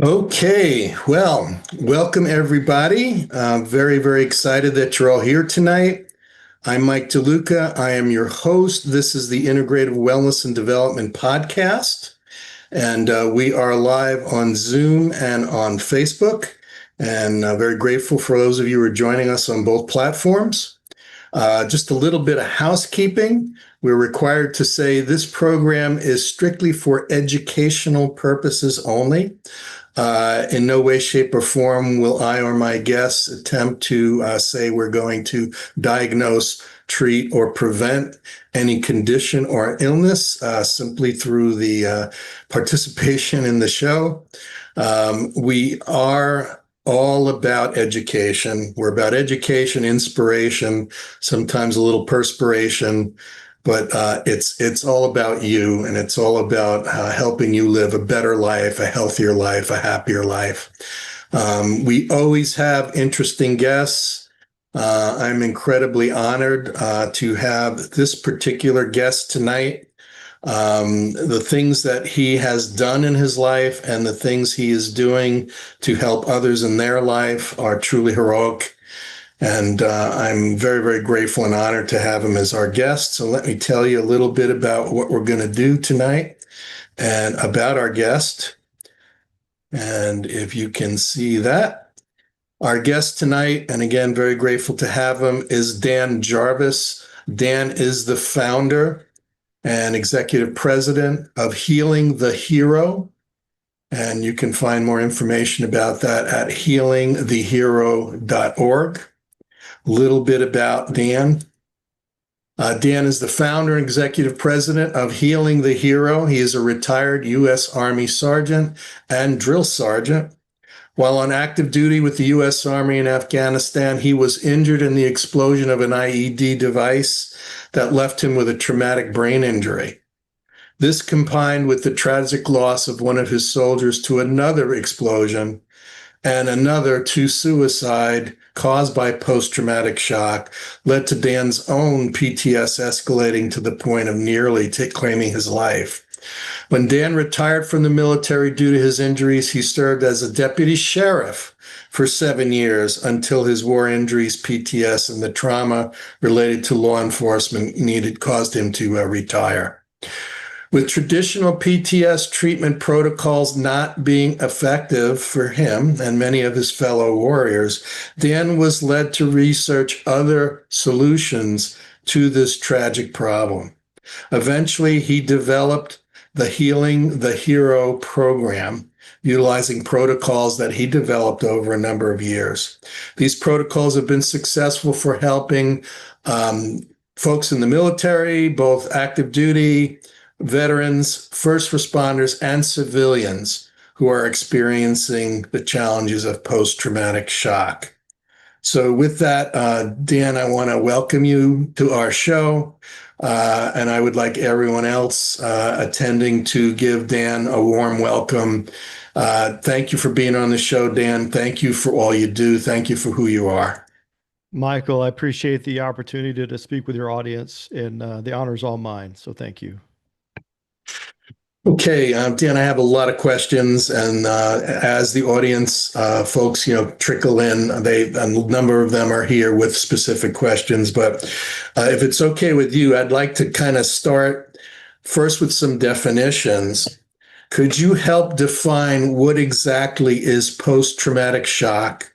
Okay, well, welcome everybody. Very, very excited that you're all here tonight. I'm Mike DeLuca. I am your host. This is the Integrative Wellness and Development Podcast, and we are live on Zoom and on Facebook. And very grateful for those of you who are joining us on both platforms. Just a little bit of housekeeping. We're required to say this program is strictly for educational purposes only. In no way, shape, or form will I or my guests attempt to say we're going to diagnose, treat, or prevent any condition or illness simply through the participation in the show. We are all about education. We're about education, inspiration, sometimes a little perspiration, but it's all about you, and it's all about helping you live a better life, a healthier life, a happier life. We always have interesting guests. I'm incredibly honored to have this particular guest tonight. The things that he has done in his life and the things he is doing to help others in their life are truly heroic. And I'm very, very grateful and honored to have him as our guest. So let me tell you a little bit about what we're going to do tonight and about our guest. And if you can see that, our guest tonight, and again, very grateful to have him, is Dan Jarvis. Dan is the founder and executive president of Healing the Hero. And you can find more information about that at healingthehero.org. A little bit about Dan. Dan is the founder and executive president of Healing the Hero. He is a retired U.S. Army sergeant and drill sergeant. While on active duty with the U.S. Army in Afghanistan, he was injured in the explosion of an IED device that left him with a traumatic brain injury. This combined with the tragic loss of one of his soldiers to another explosion and another to suicide caused by post-traumatic shock led to Dan's own PTS escalating to the point of nearly claiming his life. When Dan retired from the military due to his injuries, he served as a deputy sheriff for 7 years until his war injuries, PTS, and the trauma related to law enforcement caused him to retire. With traditional PTS treatment protocols not being effective for him and many of his fellow warriors, Dan was led to research other solutions to this tragic problem. Eventually, he developed the Healing the Hero program, utilizing protocols that he developed over a number of years. These protocols have been successful for helping folks in the military, both active duty, veterans, first responders, and civilians who are experiencing the challenges of post-traumatic shock. So with that, Dan, I want to welcome you to our show. And I would like everyone else attending to give Dan a warm welcome. Thank you for being on the show, Dan. Thank you for all you do. Thank you for who you are. Michael, I appreciate the opportunity to speak with your audience, and the honor is all mine. So thank you. Okay, Dan, I have a lot of questions, and as the audience folks, trickle in, a number of them are here with specific questions. But if it's okay with you, I'd like to kind of start first with some definitions. Could you help define what exactly is post-traumatic shock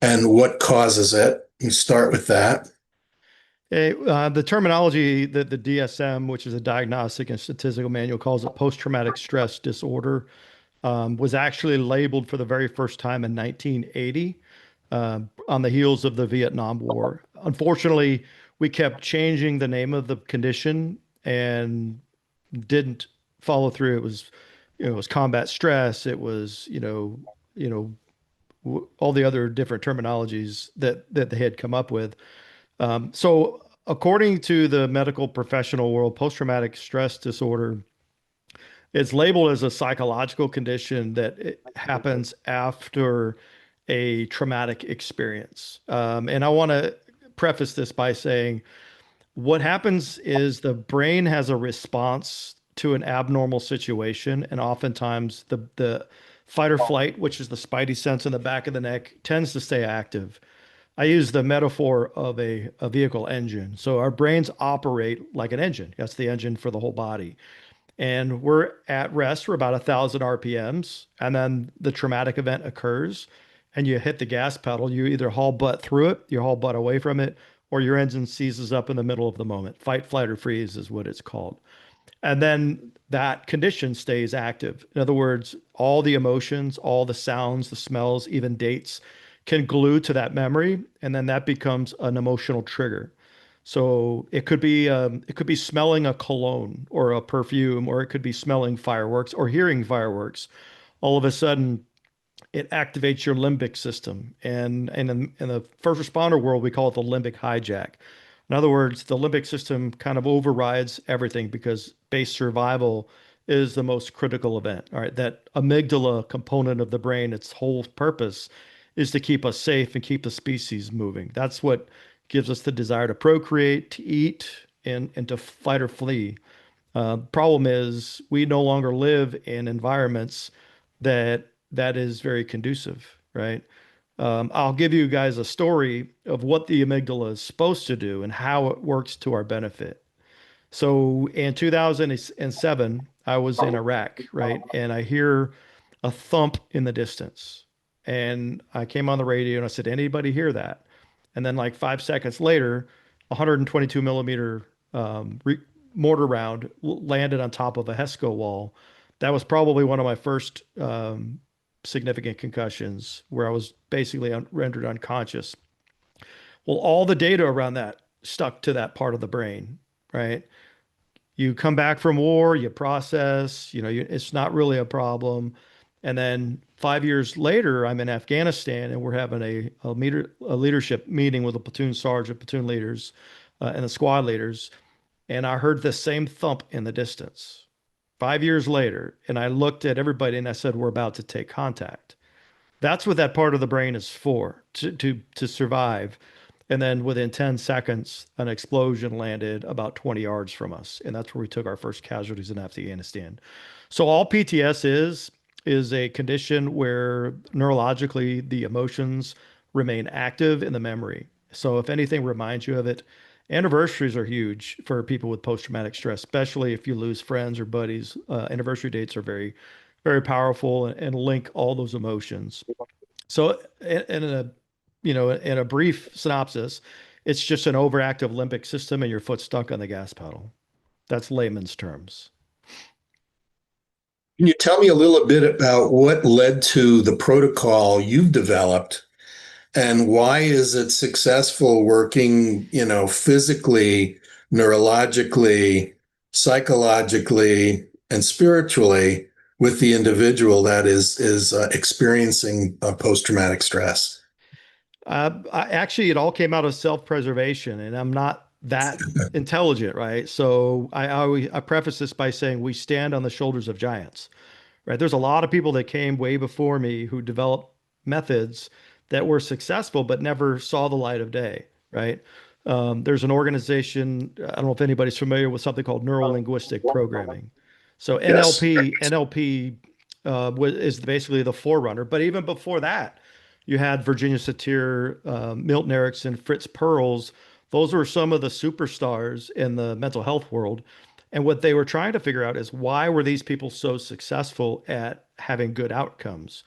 and what causes it? You start with that. The terminology that the DSM, which is a diagnostic and statistical manual, calls it post-traumatic stress disorder, was actually labeled for the very first time in 1980 on the heels of the Vietnam War. Unfortunately, we kept changing the name of the condition and didn't follow through. It was combat stress. It was, all the other different terminologies that they had come up with. So according to the medical professional world, post-traumatic stress disorder is labeled as a psychological condition that it happens after a traumatic experience. And I want to preface this by saying what happens is the brain has a response to an abnormal situation, and oftentimes Fight or flight, which is the spidey sense in the back of the neck, tends to stay active. I use the metaphor of a vehicle engine. So our brains operate like an engine. That's the engine for the whole body. And we're at rest for about 1,000 RPMs. And then the traumatic event occurs and you hit the gas pedal. You either haul butt through it, you haul butt away from it, or your engine seizes up in the middle of the moment. Fight, flight, or freeze is what it's called. And then that condition stays active. In other words, all the emotions, all the sounds, the smells, even dates can glue to that memory, and then that becomes an emotional trigger. So it could be smelling a cologne or a perfume, or it could be smelling fireworks or hearing fireworks. All of a sudden, it activates your limbic system. And in the first responder world, we call it the limbic hijack. In other words, the limbic system kind of overrides everything because base survival is the most critical event. All right, that amygdala component of the brain, its whole purpose is to keep us safe and keep the species moving. That's what gives us the desire to procreate, to eat, and to fight or flee. Problem is, we no longer live in environments that is very conducive, right? I'll give you guys a story of what the amygdala is supposed to do and how it works to our benefit. So in 2007, I was in Iraq, right? And I hear a thump in the distance. And I came on the radio and I said, anybody hear that? And then like 5 seconds later, 122 millimeter mortar round landed on top of a HESCO wall. That was probably one of my first significant concussions where I was basically rendered unconscious. Well, all the data around that stuck to that part of the brain, right? You come back from war, you process, it's not really a problem. And then 5 years later, I'm in Afghanistan and we're having a leadership meeting with a platoon sergeant, platoon leaders, and the squad leaders. And I heard the same thump in the distance 5 years later. And I looked at everybody and I said, we're about to take contact. That's what that part of the brain is for, to survive. And then within 10 seconds, an explosion landed about 20 yards from us. And that's where we took our first casualties in Afghanistan. So all PTS is a condition where neurologically the emotions remain active in the memory. So if anything reminds you of it, anniversaries are huge for people with post-traumatic stress, especially if you lose friends or buddies. Anniversary dates are very, very powerful and link all those emotions. So in a brief synopsis, it's just an overactive limbic system and your foot stuck on the gas pedal. That's layman's terms. Can you tell me a little bit about what led to the protocol you've developed and why is it successful working, physically, neurologically, psychologically, and spiritually with the individual that is experiencing post-traumatic stress? Actually, it all came out of self-preservation, and I'm not that intelligent, right? So I preface this by saying we stand on the shoulders of giants, right? There's a lot of people that came way before me who developed methods that were successful but never saw the light of day, right? There's an organization, I don't know if anybody's familiar with something called neuro-linguistic programming. So Yes. NLP is basically the forerunner. But even before that, you had Virginia Satir, Milton Erickson, Fritz Perls. Those were some of the superstars in the mental health world. And what they were trying to figure out is why were these people so successful at having good outcomes?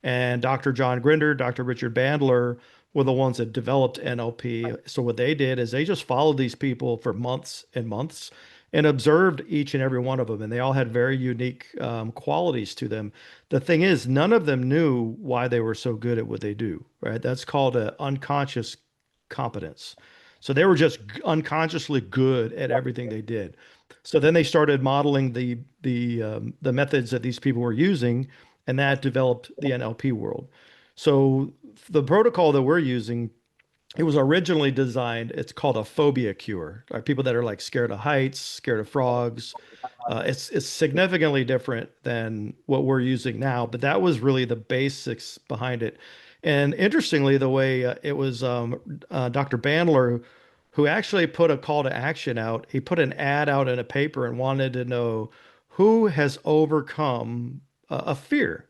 And Dr. John Grinder, Dr. Richard Bandler were the ones that developed NLP. So what they did is they just followed these people for months and months and observed each and every one of them. And they all had very unique qualities to them. The thing is, none of them knew why they were so good at what they do, right? That's called an unconscious competence. So they were just unconsciously good at everything they did. So then they started modeling the methods that these people were using, and that developed the NLP world. So the protocol that we're using, it was originally designed, it's called a phobia cure. Right? People that are like scared of heights, scared of frogs. It's significantly different than what we're using now, but that was really the basics behind it. And interestingly, the way it was Dr. Bandler who actually put a call to action out. He put an ad out in a paper and wanted to know who has overcome a fear.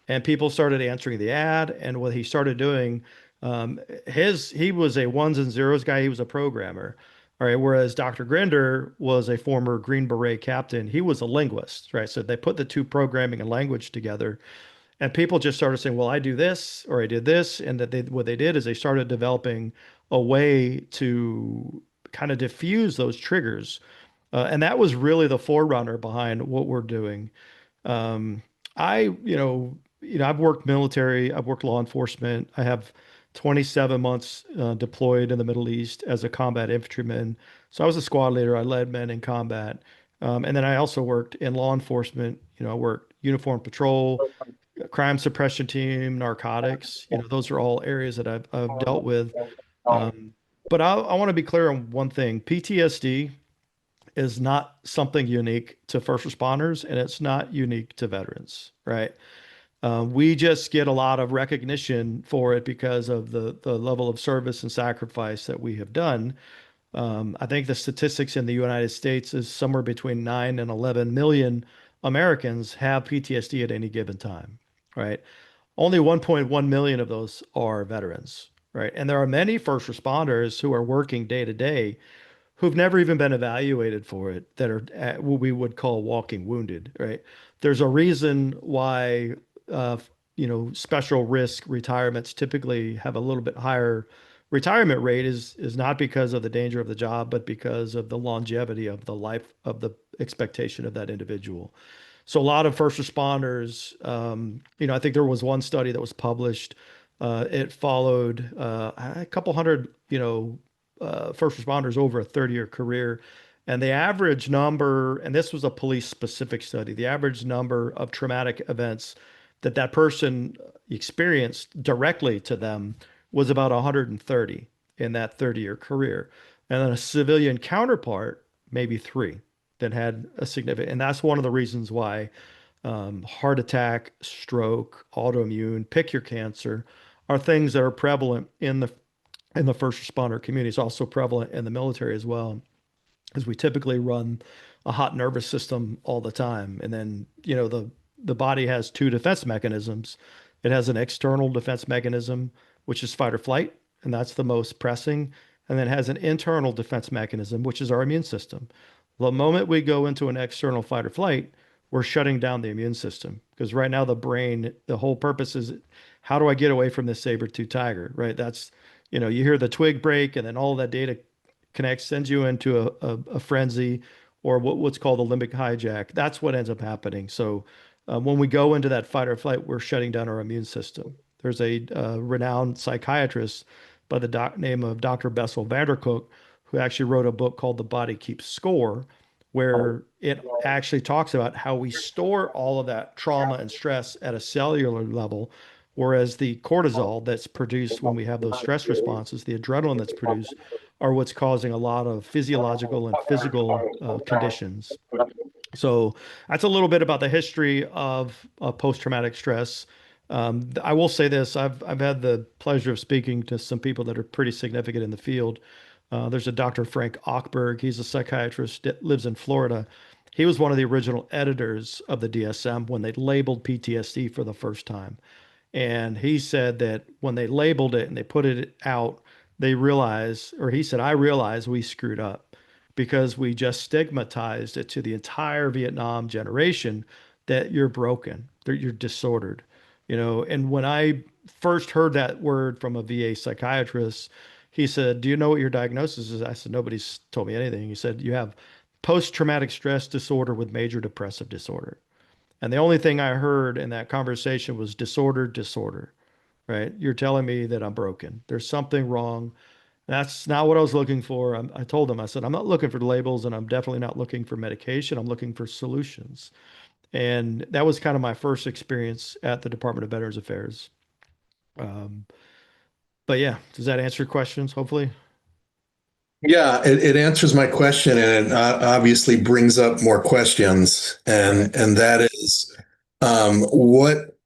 and people started answering the ad. And what he started doing, he was a ones and zeros guy. He was a programmer. All right. Whereas Dr. Grinder was a former Green Beret captain. He was a linguist, right? So they put the two programming and language together, and people just started saying, well, I do this or I did this. And what they did is they started developing a way to kind of diffuse those triggers. And that was really the forerunner behind what we're doing. Um, I've worked military, I've worked law enforcement. I have 27 months deployed in the Middle East as a combat infantryman. So I was a squad leader. I led men in combat. And then I also worked in law enforcement. I worked uniform patrol, crime suppression team, narcotics. Those are all areas that I've dealt with. Um, but I want to be clear on one thing. PTSD is not something unique to first responders, and it's not unique to veterans, right? We just get a lot of recognition for it because of the level of service and sacrifice that we have done. I think the statistics in the United States is somewhere between 9 and 11 million Americans have PTSD at any given time, right? Only 1.1 million of those are veterans, right? And there are many first responders who are working day to day who've never even been evaluated for it that are at what we would call walking wounded, right? There's a reason why, uh, special risk retirements typically have a little bit higher retirement rate is not because of the danger of the job, but because of the longevity of the life of the expectation of that individual. So a lot of first responders, I think there was one study that was published. It followed a couple hundred, first responders over a 30-year career. And the average number, and this was a police specific study, the average number of traumatic events that person experienced directly to them was about 130 in that 30-year career. And then a civilian counterpart, maybe three that had a significant, and that's one of the reasons why heart attack, stroke, autoimmune, pick your cancer are things that are prevalent in the first responder community. It's also prevalent in the military as well, as we typically run a hot nervous system all the time. And then, the body has two defense mechanisms. It has an external defense mechanism, which is fight or flight, and that's the most pressing. And then it has an internal defense mechanism, which is our immune system. The moment we go into an external fight or flight, we're shutting down the immune system because right now the brain, the whole purpose is how do I get away from this saber-tooth tiger, right? That's, you hear the twig break and then all that data connects, sends you into a frenzy or what's called a limbic hijack. That's what ends up happening. So when we go into that fight or flight, we're shutting down our immune system. There's a renowned psychiatrist by the name of Dr. Bessel van der Kolk, who actually wrote a book called The Body Keeps Score, where it actually talks about how we store all of that trauma and stress at a cellular level, whereas the cortisol that's produced when we have those stress responses, the adrenaline that's produced, are what's causing a lot of physiological and physical conditions. So that's a little bit about the history of post-traumatic stress. I will say this: I've had the pleasure of speaking to some people that are pretty significant in the field. There's a Dr. Frank Ochberg. He's a psychiatrist that lives in Florida. He was one of the original editors of the DSM when they labeled PTSD for the first time. And he said that when they labeled it and they put it out, they realized, or he said, I realized we screwed up because we just stigmatized it to the entire Vietnam generation that you're broken, that you're disordered, And when I first heard that word from a VA psychiatrist, he said, do you know what your diagnosis is? I said, nobody's told me anything. He said, you have post-traumatic stress disorder with major depressive disorder. And the only thing I heard in that conversation was disorder, right? You're telling me that I'm broken. There's something wrong. That's not what I was looking for. I told him, I said, I'm not looking for labels and I'm definitely not looking for medication. I'm looking for solutions. And that was kind of my first experience at the Department of Veterans Affairs. Um, but yeah, does that answer your questions? Hopefully. Yeah, it answers my question and it obviously brings up more questions. Right. And that is, what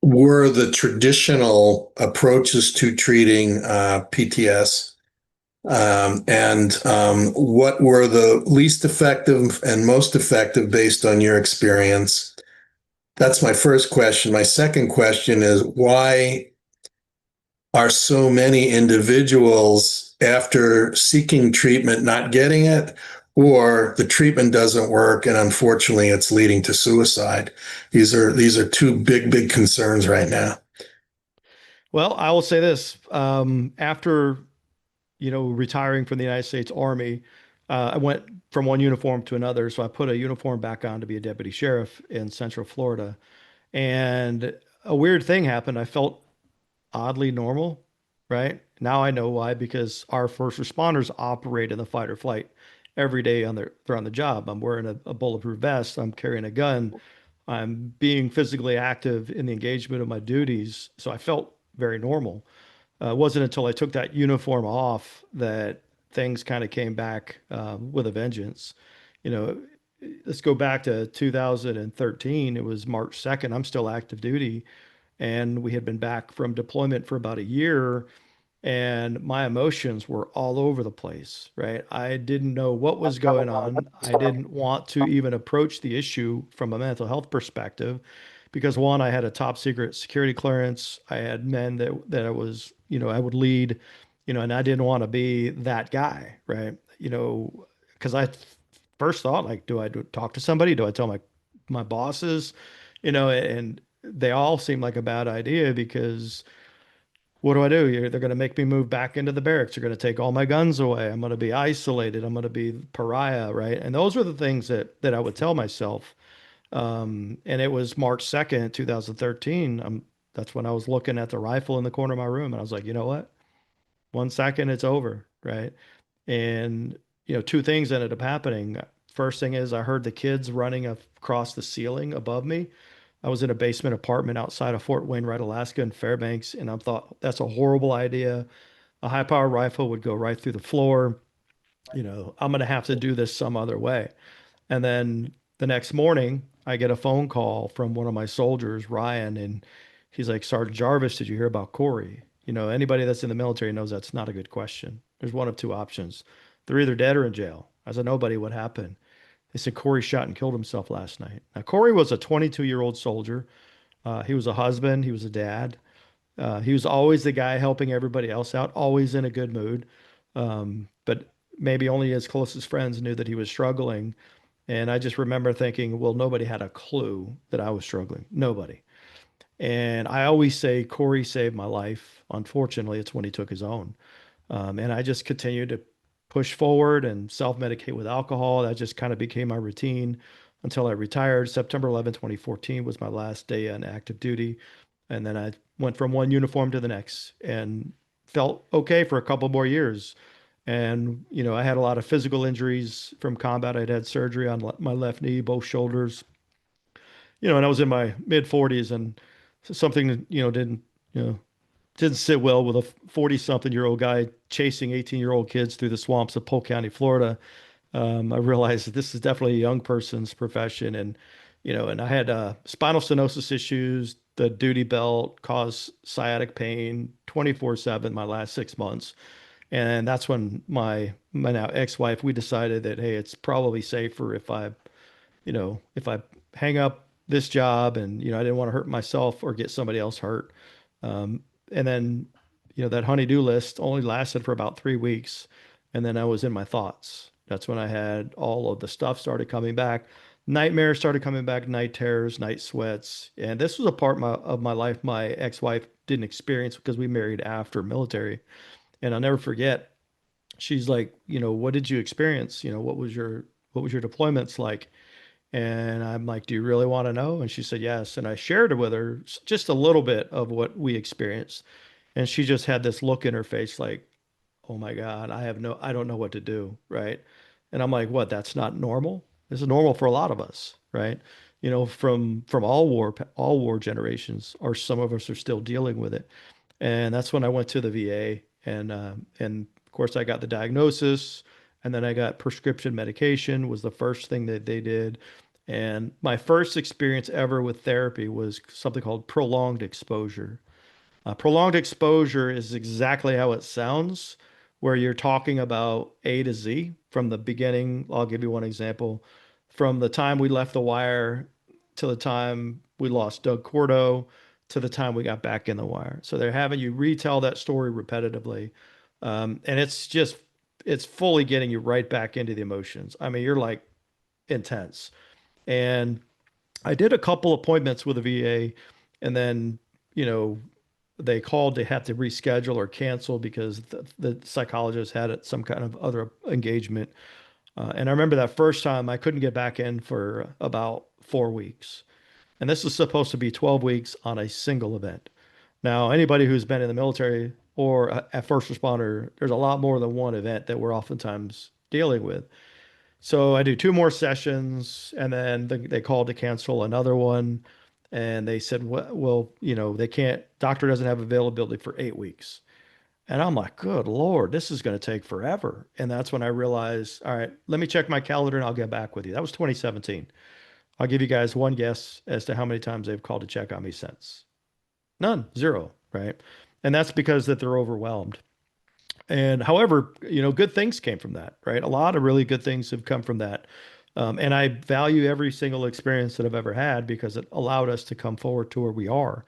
were the traditional approaches to treating PTS? And what were the least effective and most effective based on your experience? That's my first question. My second question is why are so many individuals after seeking treatment not getting it, or the treatment doesn't work and unfortunately it's leading to suicide? These are two big concerns right now. Well, I will say this. After, retiring from the United States Army, I went from one uniform to another. So I put a uniform back on to be a deputy sheriff in Central Florida. And a weird thing happened. I felt oddly normal, right? Now I know why, because our first responders operate in the fight or flight every day they're on the job. I'm wearing a bulletproof vest. I'm carrying a gun. I'm being physically active in the engagement of my duties. So I felt very normal. It wasn't until I took that uniform off that things kind of came back with a vengeance. You know, let's go back to 2013. It was March 2nd. I'm still active duty, and we had been back from deployment for about a year, and my emotions were all over the place, right? I didn't know what was going on. I didn't want to even approach the issue from a mental health perspective because one, I had a top secret security clearance. I had men that I was, I would lead, and I didn't want to be that guy, right? Because I first thought like, talk to somebody? Do I tell my bosses? And they all seem like a bad idea because what do I do? They're going to make me move back into the barracks. They're going to take all my guns away. I'm going to be isolated. I'm going to be pariah, right? And those were the things that I would tell myself. And it was March 2nd, 2013. That's when I was looking at the rifle in the corner of my room, and I was like, you know what? 1 second, it's over, right? And two things ended up happening. First thing is I heard the kids running across the ceiling above me. I was in a basement apartment outside of Fort Wainwright, Alaska in Fairbanks, and I thought that's a horrible idea. A high power rifle would go right through the floor. I'm going to have to do this some other way. And then the next morning, I get a phone call from one of my soldiers, Ryan, and he's like, Sergeant Jarvis, did you hear about Corey? Anybody that's in the military knows that's not a good question. There's one of two options. They're either dead or in jail. I said, nobody, what happened? They said Corey shot and killed himself last night. Now, Corey was a 22-year-old soldier. He was a husband. He was a dad. He was always the guy helping everybody else out, always in a good mood. But maybe only his closest friends knew that he was struggling. And I just remember thinking, well, nobody had a clue that I was struggling. Nobody. And I always say Corey saved my life. Unfortunately, it's when he took his own. And I just continued to push forward and self-medicate with alcohol. That just kind of became my routine until I retired. September 11, 2014 was my last day on active duty. And then I went from one uniform to the next and felt okay for a couple more years. And, I had a lot of physical injuries from combat. I'd had surgery on my left knee, both shoulders, and I was in my mid 40s and something, didn't sit well with a 40 something year old guy chasing 18-year-old kids through the swamps of Polk County, Florida. I realized that this is definitely a young person's profession. And I had spinal stenosis issues. The duty belt caused sciatic pain 24/7 my last 6 months. And that's when my now ex-wife, we decided that, hey, it's probably safer if I hang up this job and, I didn't want to hurt myself or get somebody else hurt. And then, that honey-do list only lasted for about 3 weeks. And then I was in my thoughts. That's when I had all of the stuff started coming back. Nightmares started coming back, night terrors, night sweats. And this was a part of my life my ex-wife didn't experience because we married after military. And I'll never forget, she's like, what did you experience? What was your deployments like? And I'm like, do you really want to know? And she said, yes. And I shared with her just a little bit of what we experienced. And she just had this look in her face like, oh my God, I don't know what to do. Right. And I'm like, what? That's not normal. This is normal for a lot of us. Right. From all war generations, or some of us are still dealing with it. And that's when I went to the VA, and of course I got the diagnosis, and then I got prescription medication was the first thing that they did. And my first experience ever with therapy was something called prolonged exposure. Prolonged exposure is exactly how it sounds, where you're talking about A to Z from the beginning. I'll give you one example. From the time we left the wire to the time we lost Doug Cordo to the time we got back in the wire. So they're having you retell that story repetitively. And it's fully getting you right back into the emotions. I mean, you're like intense. And I did a couple appointments with a VA, and then, you know, they called to have to reschedule or cancel because the psychologist had some kind of other engagement. And I remember that first time I couldn't get back in for about 4 weeks. And this is supposed to be 12 weeks on a single event. Now, anybody who's been in the military or a first responder, there's a lot more than one event that we're oftentimes dealing with. So I do two more sessions, and then they called to cancel another one. And they said, well, they can't, doctor doesn't have availability for 8 weeks. And I'm like, good Lord, this is going to take forever. And that's when I realized, all right, let me check my calendar and I'll get back with you. That was 2017. I'll give you guys one guess as to how many times they've called to check on me since. None, zero, right? And that's because that they're overwhelmed. And however, good things came from that, right? A lot of really good things have come from that. And I value every single experience that I've ever had because it allowed us to come forward to where we are.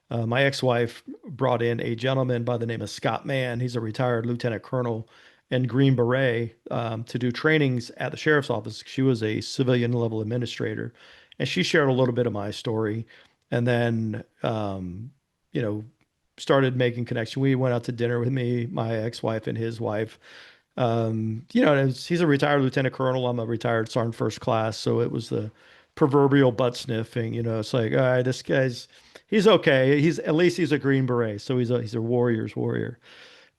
My ex-wife brought in a gentleman by the name of Scott Mann. He's a retired lieutenant colonel and Green Beret to do trainings at the sheriff's office. She was a civilian level administrator, and she shared a little bit of my story, and then you know started making connection. We went out to dinner with me, my ex-wife, and his wife. He's a retired lieutenant colonel. I'm a retired sergeant first class, so it was the proverbial butt sniffing. It's like, all right, he's okay. He's a Green Beret, so he's a warrior's warrior,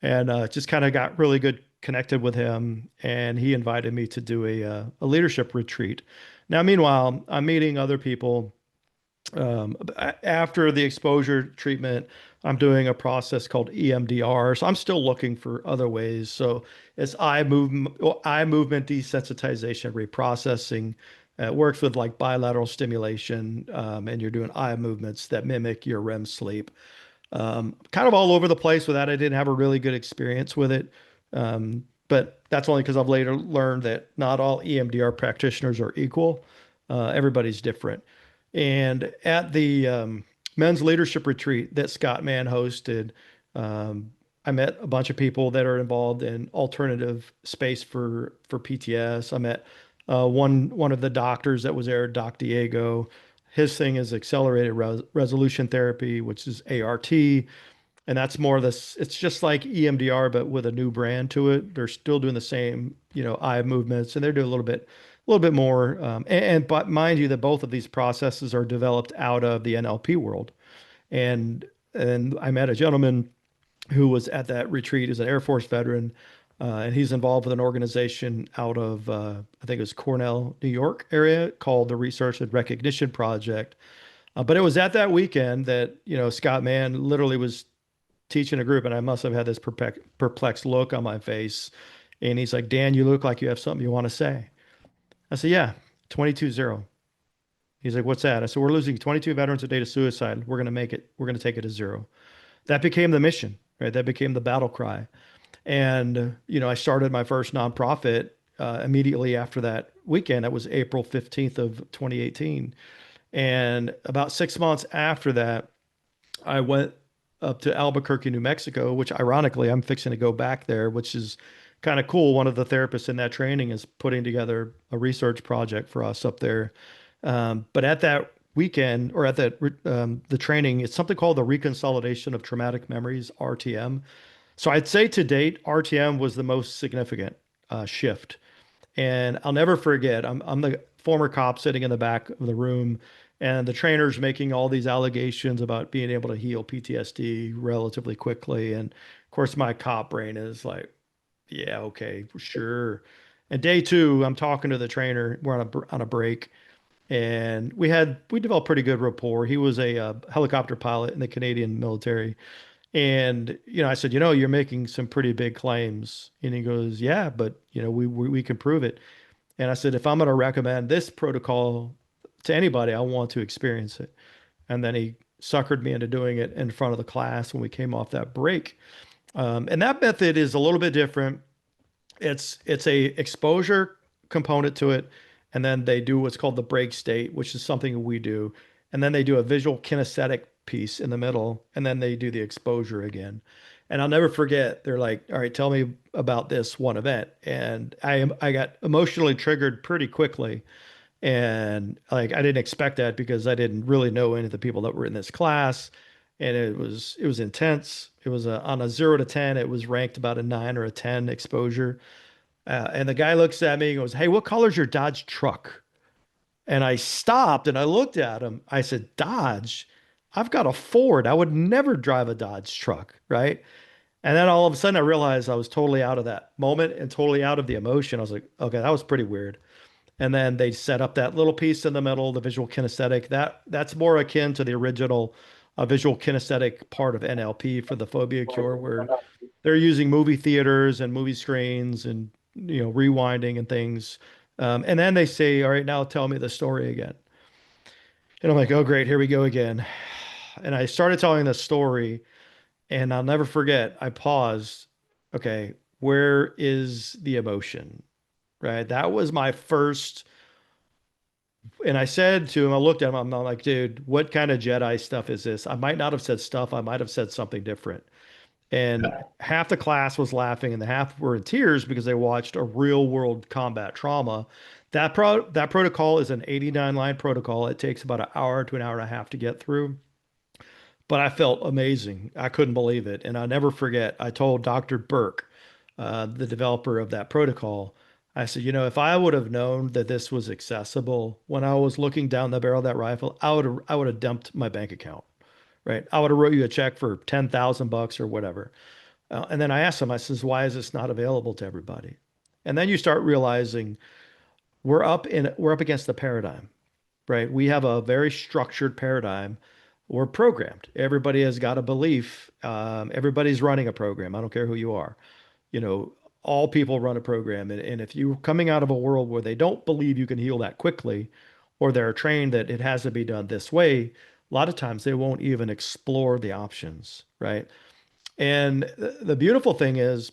and just kind of got really good connected with him, and he invited me to do a leadership retreat. Now, meanwhile, I'm meeting other people. After the exposure treatment, I'm doing a process called EMDR. So I'm still looking for other ways. So it's eye movement desensitization reprocessing. It works with like bilateral stimulation, and you're doing eye movements that mimic your REM sleep. Kind of all over the place with that. I didn't have a really good experience with it. But that's only because I've later learned that not all EMDR practitioners are equal. Everybody's different. And at the men's leadership retreat that Scott Mann hosted, I met a bunch of people that are involved in alternative space for PTS. I met one of the doctors that was there, Doc Diego. His thing is accelerated resolution therapy, which is ART. And that's more this, it's just like EMDR, but with a new brand to it. They're still doing the same, eye movements, and they're doing a little bit more. But mind you, that both of these processes are developed out of the NLP world. And I met a gentleman who was at that retreat as an Air Force veteran, and he's involved with an organization out of I think it was Cornell, New York area called the Research and Recognition Project. But it was at that weekend that Scott Mann literally was teaching a group, and I must have had this perplexed look on my face. And he's like, Dan, you look like you have something you want to say. I said, yeah, 22-0. He's like, what's that? I said, we're losing 22 veterans a day to suicide. We're going to make it. We're going to take it to zero. That became the mission, right? That became the battle cry. And, I started my first nonprofit immediately after that weekend. That was April 15th of 2018. And about 6 months after that, I went up to Albuquerque, New Mexico, which ironically, I'm fixing to go back there, which is kind of cool. One of the therapists in that training is putting together a research project for us up there. But at that weekend or at that the training, it's something called the Reconsolidation of Traumatic Memories, RTM. So I'd say to date, RTM was the most significant shift. And I'll never forget, I'm the former cop sitting in the back of the room, and the trainer's making all these allegations about being able to heal PTSD relatively quickly. And of course, my cop brain is like, yeah, okay, for sure. And day two, I'm talking to the trainer. We're on a break, and we developed pretty good rapport. He was a helicopter pilot in the Canadian military, and I said, you're making some pretty big claims, and he goes, yeah, but we can prove it. And I said, if I'm going to recommend this protocol to anybody, I want to experience it. And then he suckered me into doing it in front of the class when we came off that break. And that method is a little bit different. It's a exposure component to it, and then they do what's called the break state, which is something we do. and then they do a visual kinesthetic piece in the middle, and then they do the exposure again. And I'll never forget, they're like, all right, tell me about this one event. And I got emotionally triggered pretty quickly. And like I didn't expect that because I didn't really know any of the people that were in this class. And it was intense. It was on a 0 to 10, it was ranked about a 9 or a 10 exposure. And the guy looks at me and goes, "Hey, what color's your Dodge truck?" And I stopped and I looked at him. I said, "Dodge? I've got a Ford. I would never drive a Dodge truck, right?" And then all of a sudden I realized I was totally out of that moment and totally out of the emotion. I was like, okay, that was pretty weird. And then they set up that little piece in the middle, the visual kinesthetic. That's more akin to the original visual kinesthetic part of NLP for the phobia cure, where they're using movie theaters and movie screens and rewinding and things. And then they say, "All right, now tell me the story again." And I'm like, "Oh, great, here we go again." And I started telling the story, and I'll never forget. I paused. Okay, where is the emotion? Right? That was my first. And I said to him, I looked at him, I'm not like, "Dude, what kind of Jedi stuff is this?" I might not have said stuff, I might have said something different. And half the class was laughing and the half were in tears because they watched a real world combat trauma. That protocol is an 89 line protocol. It takes about an hour to an hour and a half to get through. But I felt amazing. I couldn't believe it. And I'll never forget, I told Dr. Burke, the developer of that protocol, I said, if I would have known that this was accessible when I was looking down the barrel of that rifle, I would have dumped my bank account, right? I would have wrote you a check for 10,000 bucks or whatever. And then I asked him, I says, "Why is this not available to everybody?" And then you start realizing we're up against the paradigm, right? We have a very structured paradigm. We're programmed. Everybody has got a belief. Everybody's running a program. I don't care who you are. You know, all people run a program. And if you're coming out of a world where they don't believe you can heal that quickly, or they're trained that it has to be done this way, a lot of times they won't even explore the options, right? And the beautiful thing is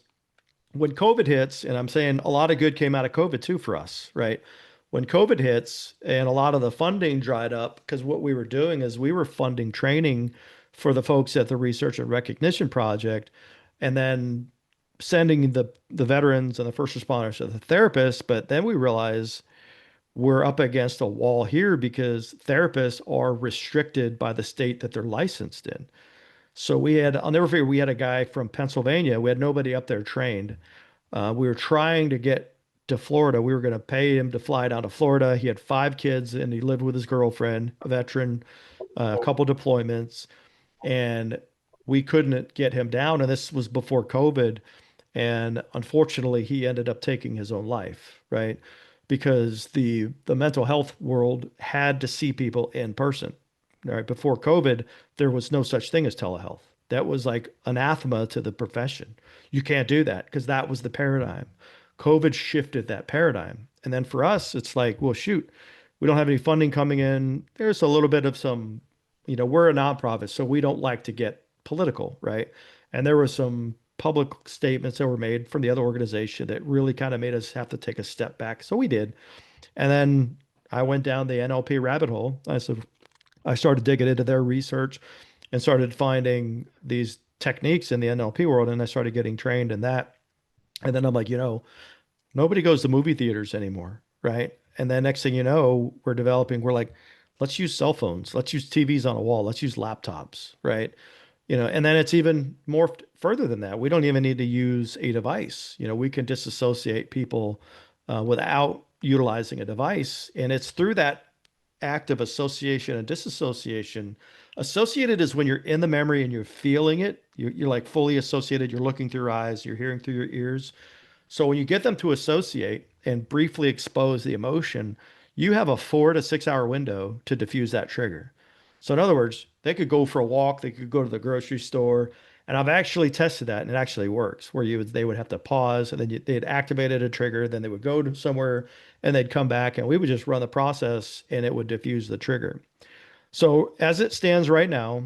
when COVID hits, and I'm saying a lot of good came out of COVID too for us, right? When COVID hits and a lot of the funding dried up, because what we were doing is we were funding training for the folks at the Research and Recognition Project, and then sending the veterans and the first responders to the therapists. But then we realize we're up against a wall here because therapists are restricted by the state that they're licensed in. So I'll never forget, we had a guy from Pennsylvania. We had nobody up there trained. We were trying to get to Florida. We were going to pay him to fly down to Florida. He had 5 kids and he lived with his girlfriend, a veteran, a couple deployments, and we couldn't get him down. And this was before COVID. And unfortunately, he ended up taking his own life, right? Because the mental health world had to see people in person. All right. Before COVID, there was no such thing as telehealth. That was like anathema to the profession. You can't do that because that was the paradigm. COVID shifted that paradigm. And then for us, it's like, well, shoot, we don't have any funding coming in. There's a little bit of some, we're a nonprofit, so we don't like to get political, right? And there were some public statements that were made from the other organization that really kind of made us have to take a step back. So we did. And then I went down the NLP rabbit hole. I started digging into their research and started finding these techniques in the NLP world, and I started getting trained in that. And then I'm like, nobody goes to movie theaters anymore, right? And then next thing you know, we're like, let's use cell phones, let's use TVs on a wall, let's use laptops, right? And then it's even more further than that. We don't even need to use a device. We can disassociate people without utilizing a device. And it's through that act of association and disassociation. Associated is when you're in the memory and you're feeling it. You're like fully associated. You're looking through your eyes, you're hearing through your ears. So when you get them to associate and briefly expose the emotion, you have a 4 to 6 hour window to diffuse that trigger. So in other words, they could go for a walk, they could go to the grocery store, and I've actually tested that, and it actually works. Where they would have to pause, and then they'd activated a trigger, then they would go to somewhere, and they'd come back, and we would just run the process, and it would diffuse the trigger. So as it stands right now,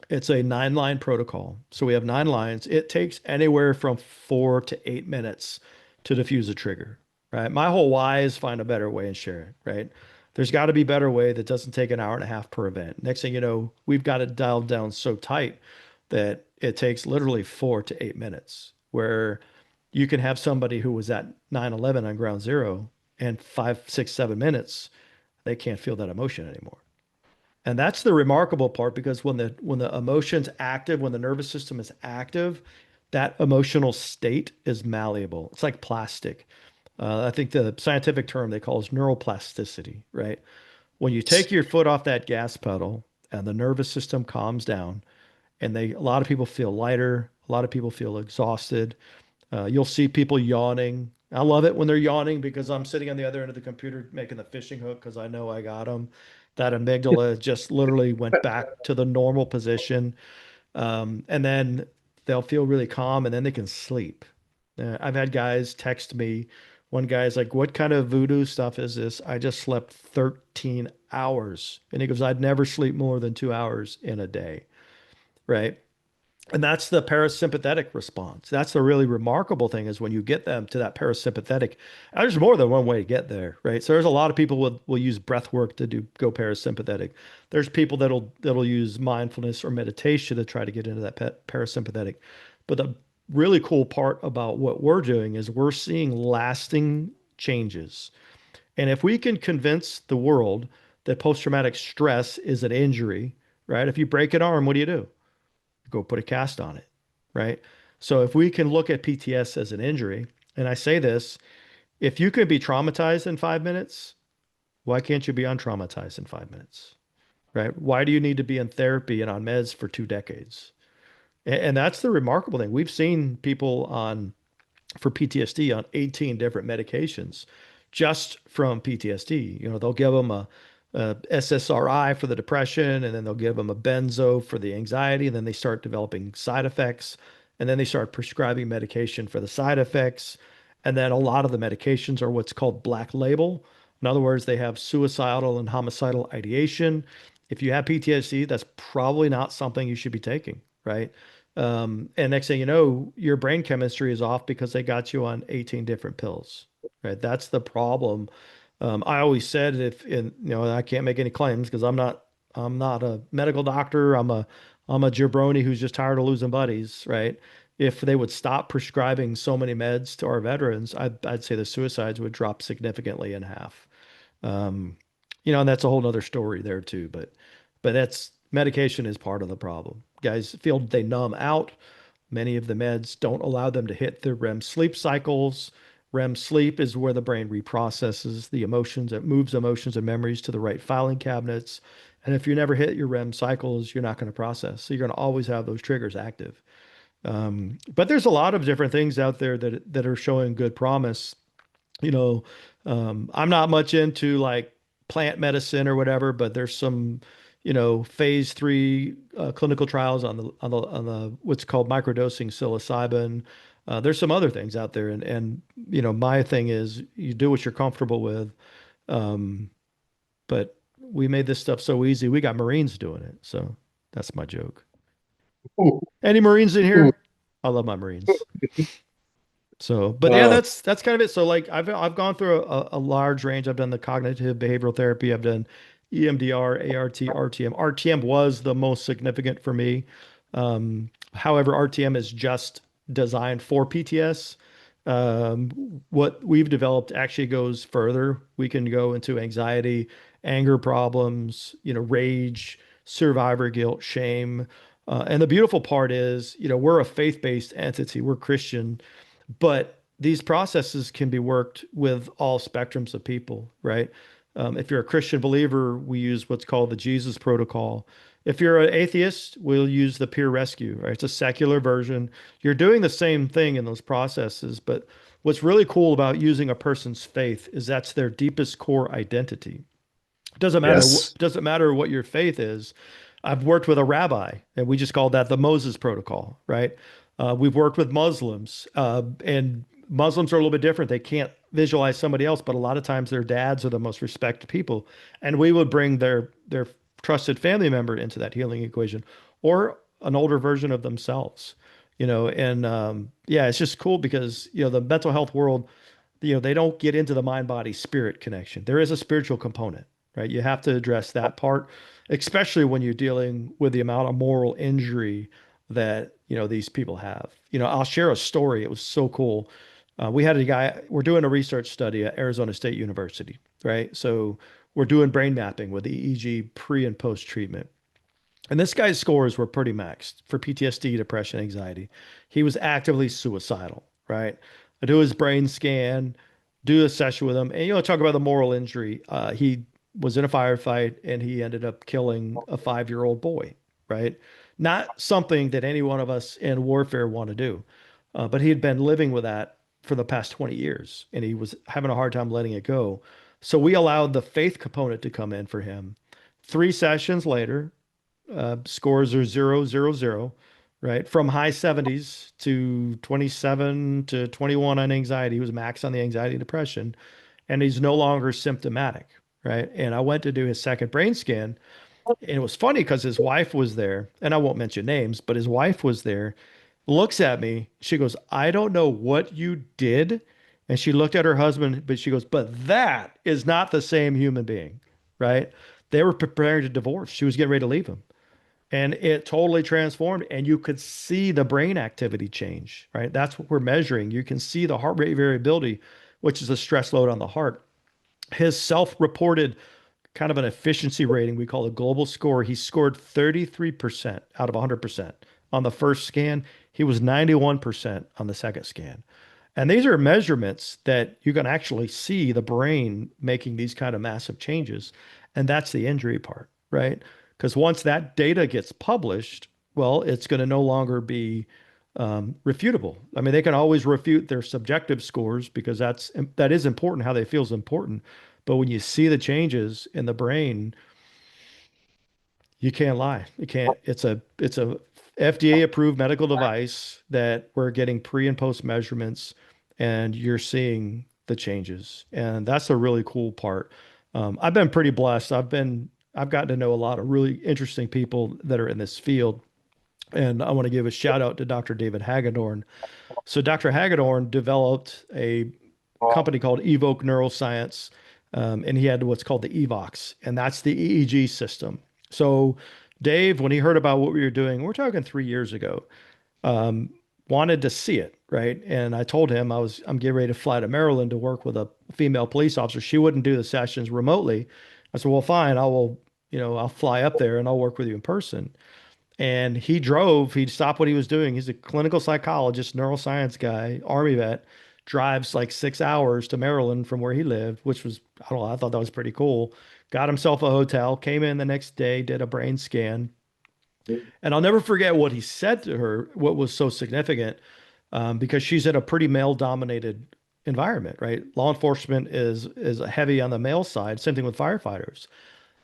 it's a 9 line protocol. So we have 9 lines. It takes anywhere from 4 to 8 minutes to diffuse a trigger, right? My whole why is find a better way and share it, right? There's got to be a better way that doesn't take an hour and a half per event. Next thing you know, we've got it dialed down so tight that it takes literally 4 to 8 minutes, where you can have somebody who was at 9/11 on ground zero and 5, 6, 7 minutes, they can't feel that emotion anymore. And that's the remarkable part, because when the emotion's active, when the nervous system is active, that emotional state is malleable. It's like plastic. I think the scientific term they call is neuroplasticity, right? When you take your foot off that gas pedal and the nervous system calms down, and a lot of people feel lighter, a lot of people feel exhausted. You'll see people yawning. I love it when they're yawning, because I'm sitting on the other end of the computer making the fishing hook because I know I got them. That amygdala just literally went back to the normal position. And then they'll feel really calm, and then they can sleep. I've had guys text me. One guy's like, "What kind of voodoo stuff is this? I just slept 13 hours." And he goes, "I'd never sleep more than 2 hours in a day." Right. And that's the parasympathetic response. That's the really remarkable thing, is when you get them to that parasympathetic. There's more than one way to get there, right? So there's a lot of people will use breath work to go parasympathetic. There's people that'll use mindfulness or meditation to try to get into that parasympathetic. But the really cool part about what we're doing is we're seeing lasting changes. And if we can convince the world that post-traumatic stress is an injury, right? If you break an arm, what do? Go put a cast on it, right? So if we can look at PTS as an injury, and I say this, if you can be traumatized in 5 minutes, why can't you be untraumatized in 5 minutes, right? Why do you need to be in therapy and on meds for 2 decades? And that's the remarkable thing. We've seen people on for PTSD on 18 different medications just from PTSD. They'll give them a SSRI for the depression, and then they'll give them a benzo for the anxiety, and then they start developing side effects, and then they start prescribing medication for the side effects. And then a lot of the medications are what's called black label. In other words, they have suicidal and homicidal ideation. If you have PTSD, that's probably not something you should be taking, right? And next thing you know, your brain chemistry is off because they got you on 18 different pills, right? That's the problem. I always said, if in, I can't make any claims because I'm not a medical doctor. I'm a jabroni who's just tired of losing buddies, right? If they would stop prescribing so many meds to our veterans, I'd say the suicides would drop significantly in half. Um, and that's a whole nother story there too. But that's medication is part of the problem. Guys feel they numb out. Many of the meds don't allow them to hit their REM sleep cycles. REM sleep is where the brain reprocesses the emotions. It moves emotions and memories to the right filing cabinets. And if you never hit your REM cycles, you're not going to process. So you're going to always have those triggers active. But there's a lot of different things out there that are showing good promise. you know, I'm not much into like plant medicine or whatever, but there's some, phase 3 clinical trials on the what's called microdosing psilocybin. There's some other things out there, and my thing is you do what you're comfortable with. Um, but we made this stuff so easy. We got Marines doing it, so that's my joke. Ooh, Any Marines in ooh. here? I love my Marines. So, but yeah, Uh, that's kind of it. So like I've gone through a large range. I've done the cognitive behavioral therapy. I've done EMDR, ART, RTM. RTM was the most significant for me. However, RTM is just designed for PTS. What we've developed actually goes further. We can go into anxiety, anger problems, rage, survivor guilt, shame. And the beautiful part is, we're a faith-based entity. We're Christian, but these processes can be worked with all spectrums of people, right? If you're a Christian believer, we use what's called the Jesus protocol. If you're an atheist, we'll use the peer rescue, right? It's a secular version. You're doing the same thing in those processes, but what's really cool about using a person's faith is that's their deepest core identity. It doesn't matter yes. doesn't matter what your faith is. I've worked with a rabbi, and we just call that the Moses protocol, right? We've worked with Muslims, and Muslims are a little bit different. They can't visualize somebody else, but a lot of times their dads are the most respected people, and we would bring their trusted family member into that healing equation, or an older version of themselves, And yeah, it's just cool because the mental health world, they don't get into the mind body spirit connection. There is a spiritual component, right? You have to address that part, especially when you're dealing with the amount of moral injury that, these people have. I'll share a story. It was so cool. We had a guy, we're doing a research study at Arizona State University, right? So we're doing brain mapping with EEG pre and post treatment. And this guy's scores were pretty maxed for PTSD, depression, anxiety. He was actively suicidal, right? I do his brain scan, do a session with him, and talk about the moral injury. He was in a firefight and he ended up killing a 5-year-old boy, right? Not something that any one of us in warfare want to do, but he had been living with that for the past 20 years and he was having a hard time letting it go. So we allowed the faith component to come in for him. 3 sessions later, scores are 0, 0, 0, right? From high 70s to 27 to 21 on anxiety. He was max on the anxiety and depression, and he's no longer symptomatic, right? And I went to do his second brain scan, and it was funny because his wife was there, and I won't mention names, but his wife was there, looks at me. She goes, I don't know what you did. And she looked at her husband, but she goes, but that is not the same human being, right? They were preparing to divorce. She was getting ready to leave him and it totally transformed and you could see the brain activity change, right? That's what we're measuring. You can see the heart rate variability, which is the stress load on the heart. His self-reported kind of an efficiency rating we call a global score, he scored 33% out of 100% on the first scan. He was 91% on the second scan. And these are measurements that you can actually see the brain making these kind of massive changes. And that's the injury part, right? Because once that data gets published, well, it's going to no longer be refutable. I mean, they can always refute their subjective scores because that is important. How they feel is important. But when you see the changes in the brain, you can't lie. You can't. It's a FDA approved medical device that we're getting pre and post measurements, and you're seeing the changes, and that's a really cool part. I've been pretty blessed. I've gotten to know a lot of really interesting people that are in this field, and I want to give a shout out to Dr. David Hagedorn. So Dr. Hagedorn developed a company called Evoke Neuroscience, and he had what's called the Evox, and that's the EEG system. So Dave, when he heard about what we were doing, we're talking 3 years ago, um, wanted to see it, right? And I told him I'm getting ready to fly to Maryland to work with a female police officer. She wouldn't do the sessions remotely. I said, well, fine, I'll fly up there and I'll work with you in person. And he stopped what he was doing. He's a clinical psychologist, neuroscience guy, Army vet, drives like 6 hours to Maryland from where he lived, which was, I don't know, I thought that was pretty cool. Got himself a hotel, came in the next day, did a brain scan. And I'll never forget what he said to her, what was so significant, because she's in a pretty male dominated environment, right? Law enforcement is heavy on the male side, same thing with firefighters.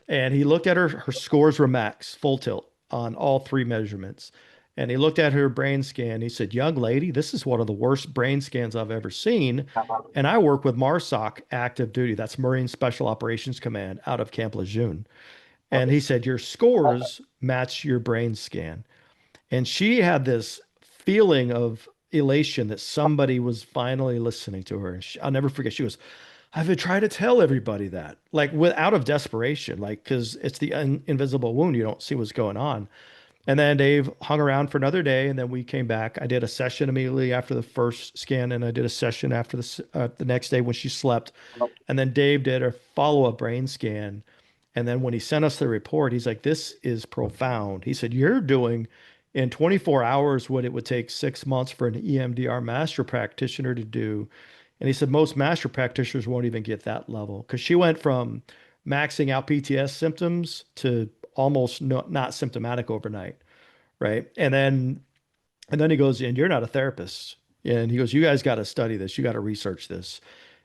And he looked at her scores were max, full tilt on all three measurements. And he looked at her brain scan. He said, young lady, this is one of the worst brain scans I've ever seen. And I work with MARSOC active duty. That's Marine Special Operations Command out of Camp Lejeune. And he said, your scores match your brain scan. And she had this feeling of elation that somebody was finally listening to her. And I'll never forget. She goes, I've been trying to tell everybody that, like, out of desperation, like, because it's the invisible wound. You don't see what's going on. And then Dave hung around for another day, and then we came back. I did a session immediately after the first scan, and I did a session after the next day when she slept. And then Dave did a follow-up brain scan. And then when he sent us the report, he's like, this is profound. He said, you're doing in 24 hours what it would take 6 months for an EMDR master practitioner to do. And he said, most master practitioners won't even get that level because she went from maxing out PTS symptoms to almost not symptomatic overnight. Right. And then he goes, and you're not a therapist. And he goes, you guys got to study this. You got to research this.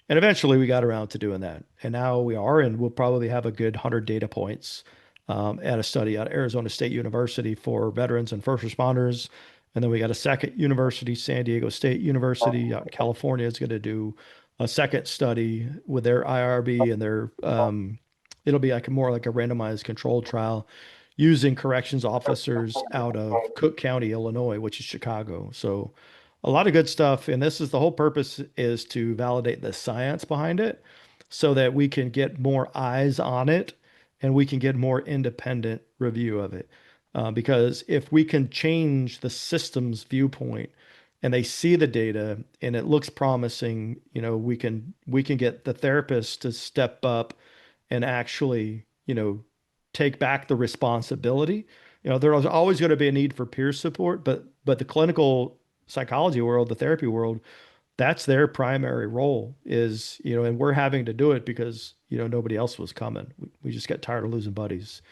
And eventually we got around to doing that. And now we are, and we'll probably have a good 100 data points at a study at Arizona State University for veterans and first responders. And then we got a second university, San Diego State University out in California is going to do a second study with their IRB and it'll be like more like a randomized controlled trial using corrections officers out of Cook County, Illinois, which is Chicago. So a lot of good stuff. And this is the whole purpose is to validate the science behind it so that we can get more eyes on it and we can get more independent review of it. Because if we can change the system's viewpoint and they see the data and it looks promising, we can get the therapist to step up and actually, take back the responsibility. There's always going to be a need for peer support, but the clinical psychology world, the therapy world, that's their primary role is, and we're having to do it because, nobody else was coming. We just got tired of losing buddies.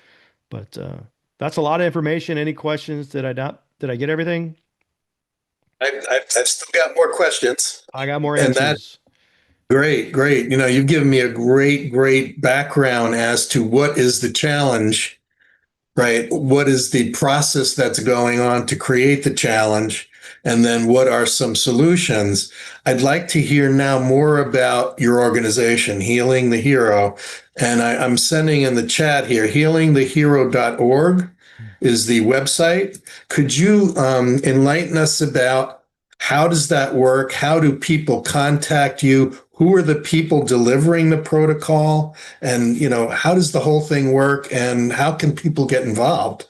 But that's a lot of information. Any questions? Did I get everything? I've still got more questions, I got more and that answers. great, great. You've given me a great background as to what is the challenge, right? What is the process that's going on to create the challenge? And then what are some solutions? I'd like to hear now more about your organization, Healing the Hero. And I'm sending in the chat here, healingthehero.org is the website. Could you enlighten us about how does that work? How do people contact you? Who are the people delivering the protocol? And, how does the whole thing work and how can people get involved?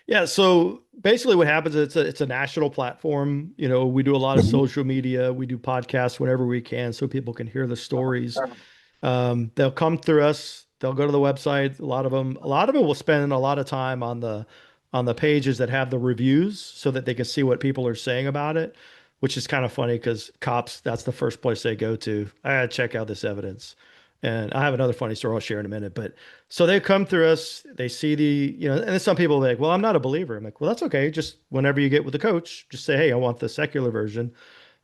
Yeah, so basically what happens is it's a national platform. We do a lot of Mhm. social media, we do podcasts whenever we can so people can hear the stories. They'll come through us, they'll go to the website. A lot of them will spend a lot of time on the pages that have the reviews so that they can see what people are saying about it, which is kind of funny because cops, that's the first place they go to. I gotta check out this evidence. And I have another funny story I'll share in a minute. But so they come through us, they see and then some people are like, well, I'm not a believer. I'm like, well, that's okay. Just whenever you get with the coach, just say, hey, I want the secular version.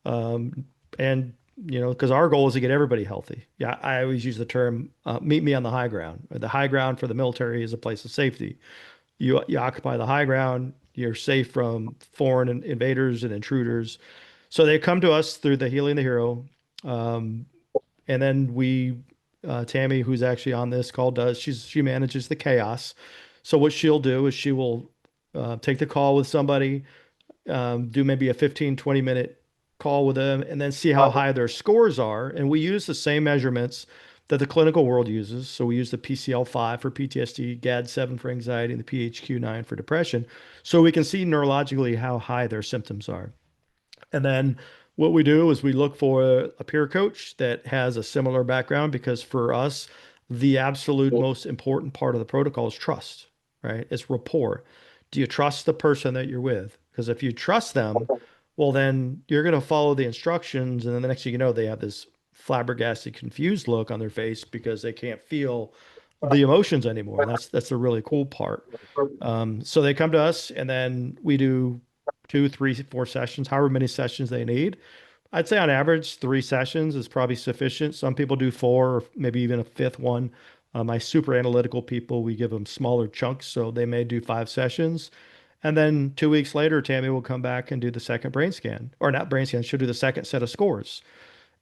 Um, and because our goal is to get everybody healthy. Yeah, I always use the term meet me on the high ground. The high ground for the military is a place of safety. You occupy the high ground, you're safe from foreign invaders and intruders. So they come to us through the Healing the Hero. Um, and then Tammy, who's actually on this call, she manages the chaos. So what she'll do is she will take the call with somebody, do maybe a 15, 20-minute call with them, and then see how high their scores are. And we use the same measurements that the clinical world uses. So we use the PCL-5 for PTSD, GAD-7 for anxiety, and the PHQ-9 for depression. So we can see neurologically how high their symptoms are. And then what we do is we look for a peer coach that has a similar background because for us, the absolute most important part of the protocol is trust, right? It's rapport. Do you trust the person that you're with? Because if you trust them, well, then you're going to follow the instructions. And then the next thing you know, they have this flabbergasted, confused look on their face because they can't feel the emotions anymore. And that's the really cool part. So they come to us and then we do 2, 3, 4 sessions, however many sessions they need. I'd say on average, 3 sessions is probably sufficient. Some people do four or maybe even a fifth one. My super analytical people, we give them smaller chunks, so they may do 5 sessions. And then 2 weeks later, Tammy will come back and do the second brain scan, or not brain scan, she'll do the second set of scores.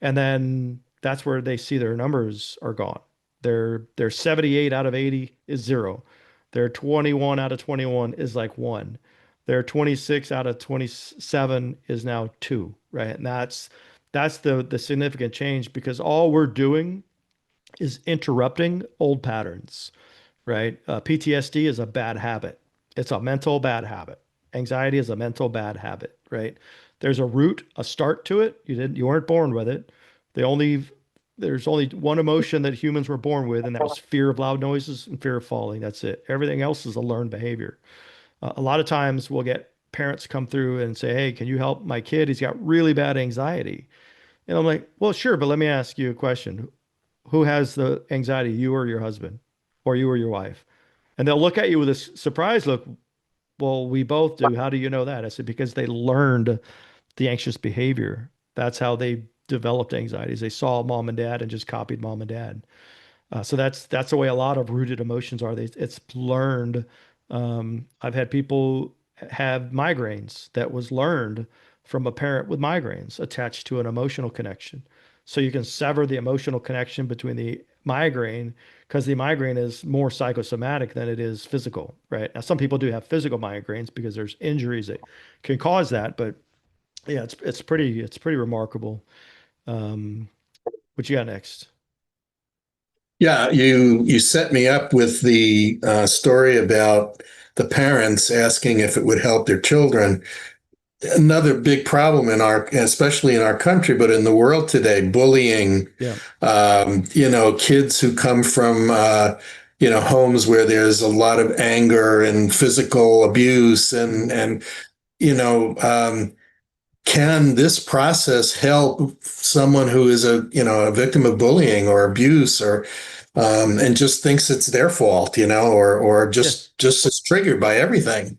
And then that's where they see their numbers are gone. Their 78 out of 80 is zero. Their 21 out of 21 is like one. Their 26 out of 27 is now two, right? And that's the significant change because all we're doing is interrupting old patterns, right? PTSD is a bad habit. It's a mental bad habit. Anxiety is a mental bad habit, right? There's a root, a start to it. You weren't born with it. The only There's only one emotion that humans were born with, and that was fear of loud noises and fear of falling. That's it. Everything else is a learned behavior. A lot of times we'll get parents come through and say, "Hey, can you help my kid? He's got really bad anxiety." And I'm like, "Well, sure, but let me ask you a question. Who has the anxiety, you or your husband, or you or your wife?" And they'll look at you with a surprised look. Well, we both do. How do you know that? I said, because they learned the anxious behavior. That's how they developed anxieties. They saw mom and dad and just copied mom and dad. So that's the way a lot of rooted emotions are. It's learned. I've had people have migraines that was learned from a parent with migraines attached to an emotional connection. So you can sever the emotional connection between the migraine because the migraine is more psychosomatic than it is physical, right? Now, some people do have physical migraines because there's injuries that can cause that, but yeah, it's pretty remarkable. Um, what you got next? Yeah, you set me up with the story about the parents asking if it would help their children. Another big problem in our, especially in our country, but in the world today, bullying. Yeah. Kids who come from homes where there's a lot of anger and physical abuse, and Mhm. and you know, can this process help someone who is a victim of bullying or abuse, or and just thinks it's their fault, or Yeah. just is triggered by everything.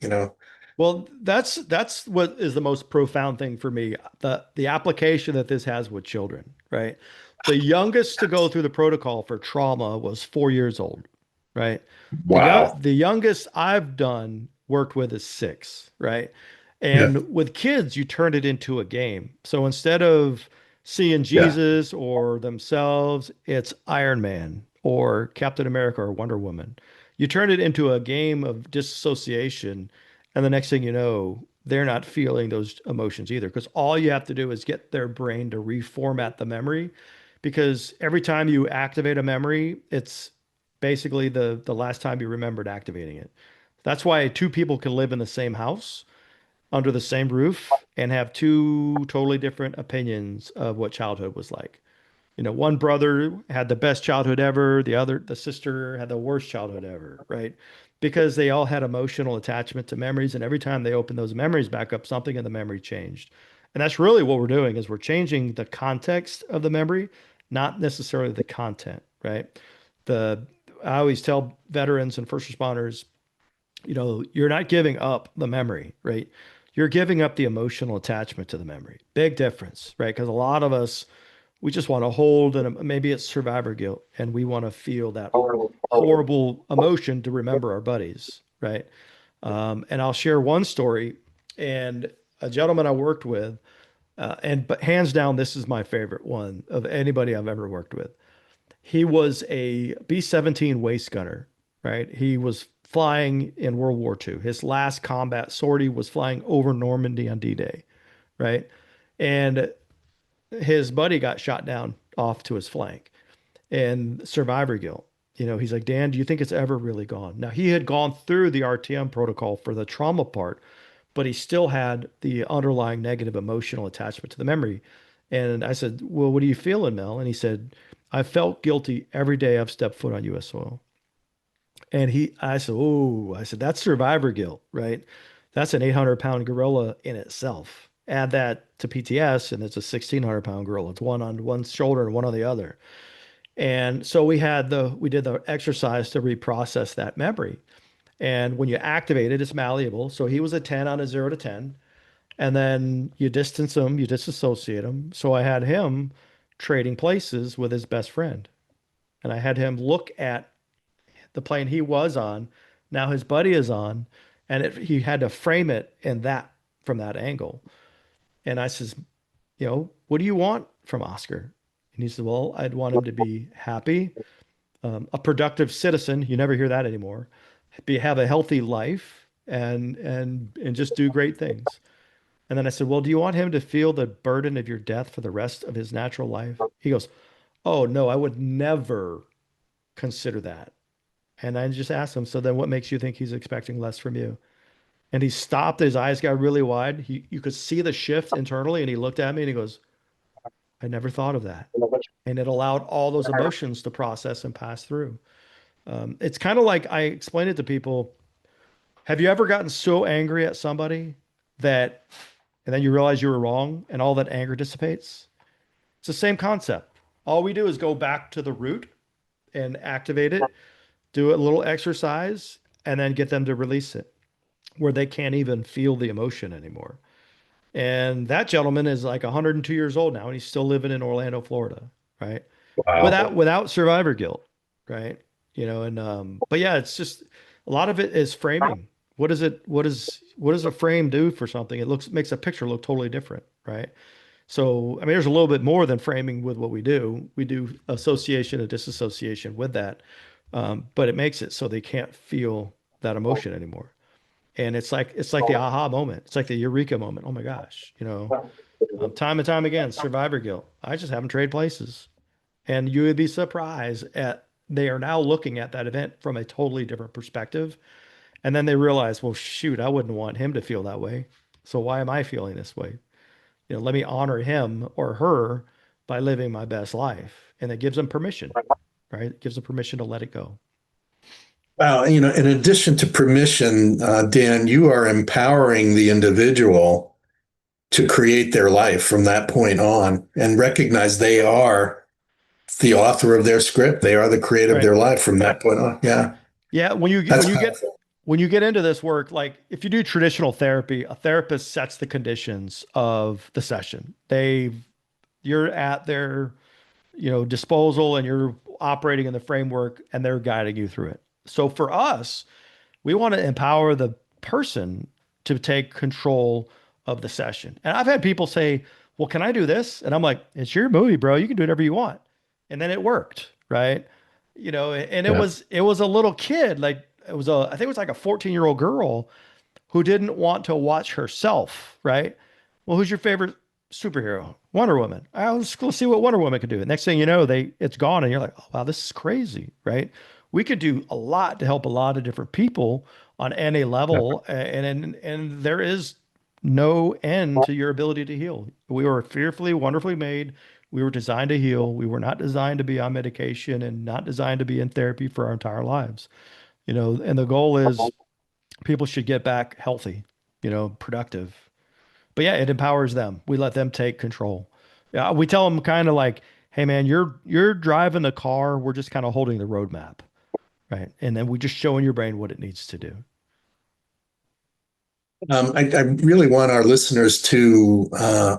Well, that's what is the most profound thing for me. The application that this has with children, right? The youngest to go through the protocol for trauma was 4 years old, right? Wow. The youngest I've done worked with is 6, right? Yeah. And with kids, you turn it into a game. So instead of seeing Yeah. Jesus or themselves, it's Iron Man or Captain America or Wonder Woman. You turn it into a game of disassociation, and the next thing you know, they're not feeling those emotions either. Because all you have to do is get their brain to reformat the memory. Because every time you activate a memory, it's basically the last time you remembered activating it. That's why two people can live in the same house under the same roof and have two totally different opinions of what childhood was like. One brother had the best childhood ever, the sister had the worst childhood ever, right? Because they all had emotional attachment to memories, and every time they opened those memories back up, something in the memory changed. And that's really what we're doing is we're changing the context of the memory, not necessarily the content, right? The I always tell veterans and first responders, you're not giving up the memory, right? You're giving up the emotional attachment to the memory. Big difference, right? Because a lot of us, we just want to hold, and maybe it's survivor guilt, and we want to feel that horrible emotion to remember our buddies, right? And I'll share one story, and a gentleman I worked with, but hands down, this is my favorite one of anybody I've ever worked with. He was a B-17 waist gunner, right? He was flying in World War II. His last combat sortie was flying over Normandy on D-Day, right? And his buddy got shot down off to his flank and survivor guilt. He's like, Dan, do you think it's ever really gone? Now, he had gone through the RTM protocol for the trauma part, but he still had the underlying negative emotional attachment to the memory. And I said, well, what are you feeling, Mel? And he said, I felt guilty every day I've stepped foot on US soil. And I said, that's survivor guilt, right? That's an 800-pound gorilla in itself. Add that to PTS, and it's a 1,600-pound gorilla. It's one on one shoulder and one on the other. And so we did the exercise to reprocess that memory. And when you activate it, it's malleable. So he was a 10 on a 0 to 10. And then you distance him, you disassociate him. So I had him trading places with his best friend. And I had him look at the plane he was on. Now his buddy is on. And he had to frame it from that angle. And I says, what do you want from Oscar? And he said, well, I'd want him to be happy, a productive citizen. You never hear that anymore. Have a healthy life and just do great things. And then I said, well, do you want him to feel the burden of your death for the rest of his natural life? He goes, oh, no, I would never consider that. And I just asked him, so then what makes you think he's expecting less from you? And he stopped, his eyes got really wide. You could see the shift internally, and he looked at me and he goes, I never thought of that. And it allowed all those emotions to process and pass through. It's kind of like I explain it to people. Have you ever gotten so angry at somebody that, and then you realize you were wrong and all that anger dissipates? It's the same concept. All we do is go back to the root and activate it, do a little exercise, and then get them to release it where they can't even feel the emotion anymore. And that gentleman is like 102 years old now, and he's still living in Orlando, Florida, right? Wow. Without survivor guilt, right? And but yeah, it's just a lot of it is framing. What does a frame do for something? It makes a picture look totally different, right? So, I mean, there's a little bit more than framing with what we do. We do association and disassociation with that, but it makes it so they can't feel that emotion anymore. And it's like the aha moment. It's like the eureka moment. Oh my gosh, time and time again, survivor guilt. I just haven't traded places, and you would be surprised at they are now looking at that event from a totally different perspective. And then they realize, well, shoot, I wouldn't want him to feel that way. So why am I feeling this way? Let me honor him or her by living my best life. And it gives them permission, right? It gives them permission to let it go. Well, in addition to permission, Dan, you are empowering the individual to create their life from that point on and recognize they are the author of their script. They are the creator of Right. their life from that point on. Yeah, Yeah. that's powerful. When you get into this work, like if you do traditional therapy, a therapist sets the conditions of the session. You're at their, disposal and you're operating in the framework and they're guiding you through it. So for us, we want to empower the person to take control of the session. And I've had people say, well, can I do this? And I'm like, it's your movie, bro. You can do whatever you want. And then it worked, right? And Yeah. it was a little kid, like I think it was like a 14-year-old girl who didn't want to watch herself, right? Well, who's your favorite superhero? Wonder Woman. Let's go see what Wonder Woman can do. And next thing you know, it's gone, and you're like, oh wow, this is crazy, right? We could do a lot to help a lot of different people on any level, and there is no end to your ability to heal. We were fearfully, wonderfully made. We were designed to heal. We were not designed to be on medication and not designed to be in therapy for our entire lives. And the goal is people should get back healthy, productive. But yeah, it empowers them. We let them take control. Yeah, we tell them kind of like, "Hey man, you're driving the car. We're just kind of holding the roadmap, right? And then we just showing your brain what it needs to do." I really want our listeners to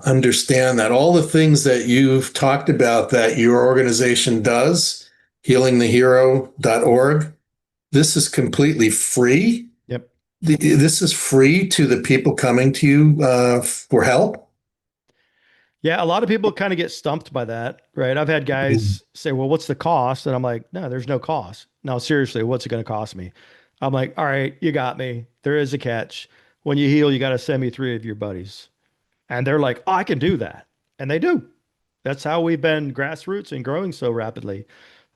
understand that all the things that you've talked about that your organization does, healingthehero.org, this is completely free. Yep. This is free to the people coming to you for help. Yeah, a lot of people kind of get stumped by that, right? I've had guys say, "Well, what's the cost?" And I'm like, "No, there's no cost." No, seriously, what's it going to cost me? I'm like, "All right, you got me. There is a catch. When you heal, you got to send me 3 of your buddies." And they're like, "Oh, I can do that." And they do. That's how we've been grassroots and growing so rapidly.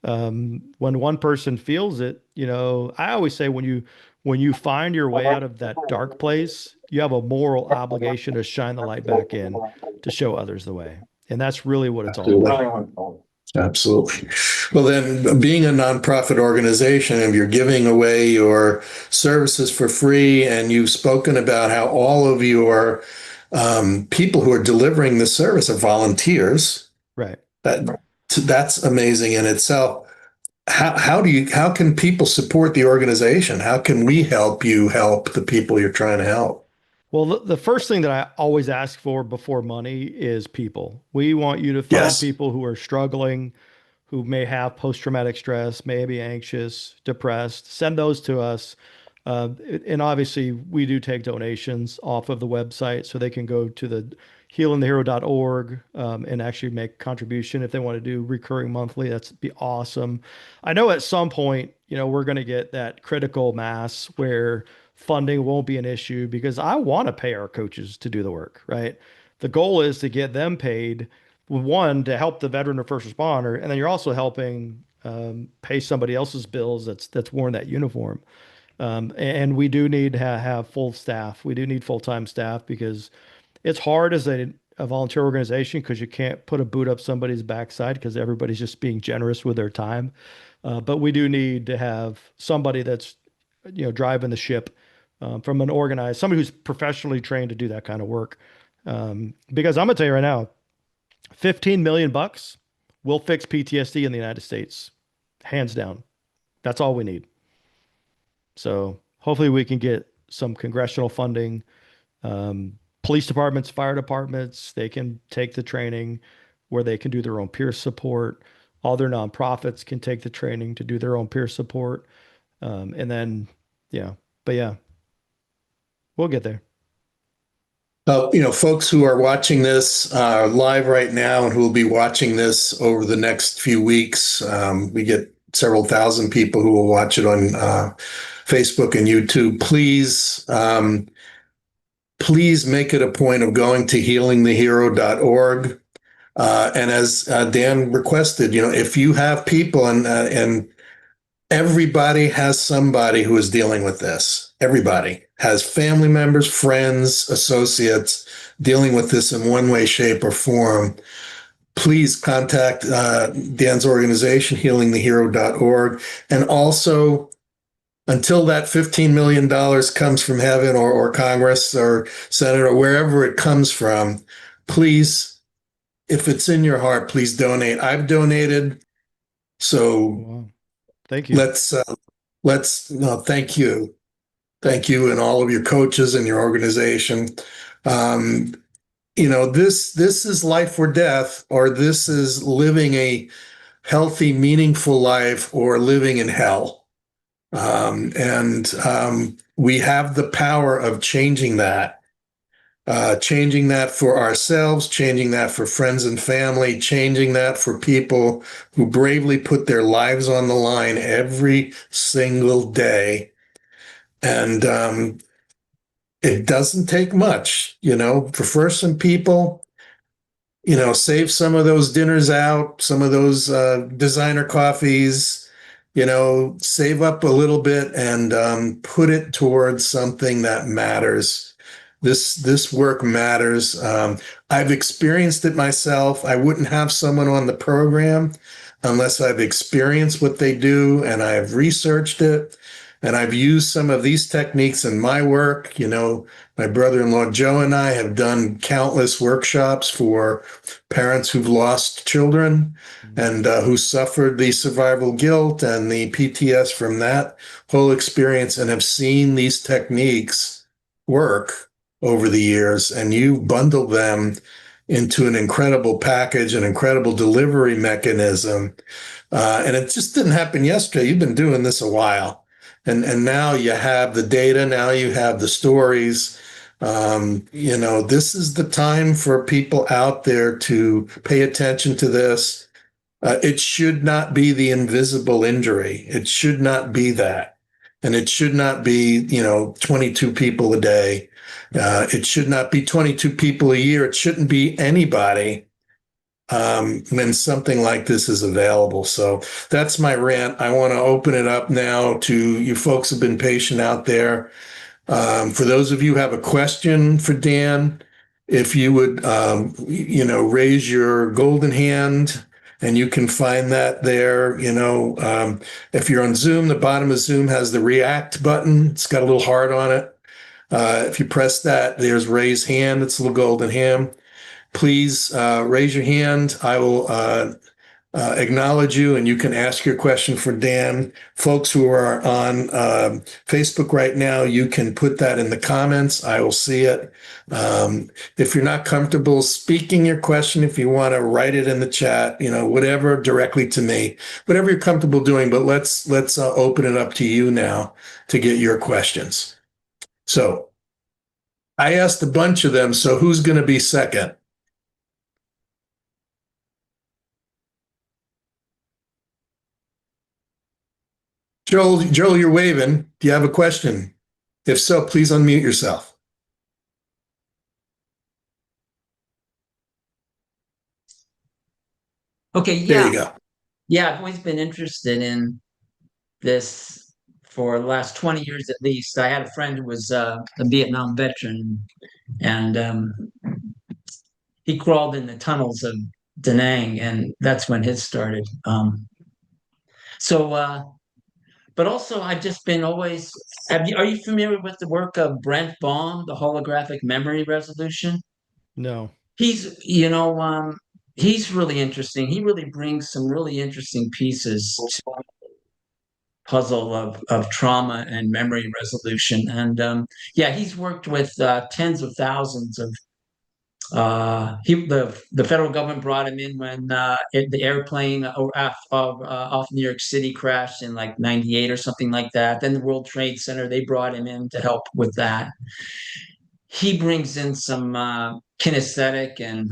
When one person feels it, I always say when you find your way out of that dark place, you have a moral obligation to shine the light back in to show others the way. And that's really what it's all about. Absolutely. Well, then, being a nonprofit organization, if you're giving away your services for free, and you've spoken about how all of your people who are delivering the service are volunteers, Right. that's amazing in itself. How can people support the organization? How can we help you help the people you're trying to help? Well, the first thing that I always ask for before money is people. We want you to find Yes. people who are struggling, who may have post-traumatic stress, may be anxious, depressed. Send those to us. And obviously, we do take donations off of the website, so they can go to the healingthehero.org and actually make contribution if they want to do recurring monthly. That's be awesome. I know at some point, we're going to get that critical mass where funding won't be an issue because I want to pay our coaches to do the work, right? The goal is to get them paid, one, to help the veteran or first responder, and then you're also helping pay somebody else's bills that's worn that uniform. And we do need to have full staff. We do need full-time staff because it's hard as a volunteer organization because you can't put a boot up somebody's backside because everybody's just being generous with their time. But we do need to have somebody that's, driving the ship from an organized, somebody who's professionally trained to do that kind of work. Because I'm gonna tell you right now, 15 million bucks will fix PTSD in the United States, hands down. That's all we need. So hopefully we can get some congressional funding. Police departments, fire departments, they can take the training where they can do their own peer support. All their nonprofits can take the training to do their own peer support. And then, yeah, but yeah, we'll get there. Folks who are watching this live right now and who will be watching this over the next few weeks, we get several thousand people who will watch it on Facebook and YouTube. Please make it a point of going to healingthehero.org. And as Dan requested, if you have people and Everybody has somebody who is dealing with this. Everybody has family members, friends, associates dealing with this in one way, shape, or form. Please contact Dan's organization, healingthehero.org. And also, until that $15 million comes from heaven or Congress or Senate or wherever it comes from, please, if it's in your heart, please donate. I've donated. So Wow. Thank you. let's, uh, no, thank you. Thank you and all of your coaches and your organization. Um, this is life or death, or this is living a healthy, meaningful life or living in hell. And we have the power of changing that for ourselves, changing that for friends and family, changing that for people who bravely put their lives on the line every single day. And it doesn't take much, for some people, save some of those dinners out, some of those designer coffees, save up a little bit and put it towards something that matters. This work matters. I've experienced it myself. I wouldn't have someone on the program unless I've experienced what they do and I've researched it. And I've used some of these techniques in my work. My brother-in-law Joe and I have done countless workshops for parents who've lost children and who suffered the survival guilt and the PTS from that whole experience and have seen these techniques work over the years. And you bundle them into an incredible package, an incredible delivery mechanism. And it just didn't happen yesterday. You've been doing this a while. And now you have the data, now you have the stories. This is the time for people out there to pay attention to this. It should not be the invisible injury. It should not be that. And it should not be, 22 people a day. It should not be 22 people a year. It shouldn't be anybody when something like this is available. So that's my rant. I want to open it up now to you folks who've been patient out there. For those of you who have a question for Dan, if you would, raise your golden hand and you can find that there. If you're on Zoom, the bottom of Zoom has the react button. It's got a little heart on it. If you press that, there's raise hand. It's a little golden hand. Please raise your hand. I will acknowledge you and you can ask your question for Dan. Folks who are on Facebook right now, you can put that in the comments. I will see it. If you're not comfortable speaking your question, if you want to write it in the chat, whatever, directly to me, whatever you're comfortable doing, but let's open it up to you now to get your questions. So I asked a bunch of them. So who's going to be second? Joel, you're waving. Do you have a question? If so, please unmute yourself. Okay, There yeah. you go. Yeah, I've always been interested in this for the last 20 years at least. I had a friend who was a Vietnam veteran, and he crawled in the tunnels of Da Nang, and that's when his started. But also I've just been always. Are you familiar with the work of Brent Baum, the holographic memory resolution? No. He's really interesting. He really brings some really interesting pieces to the puzzle of trauma and memory resolution. And yeah, he's worked with tens of thousands of the federal government brought him in when the airplane off New York City crashed in like 98 or something like that. Then the World Trade Center, they brought him in to help with that. He brings in some kinesthetic and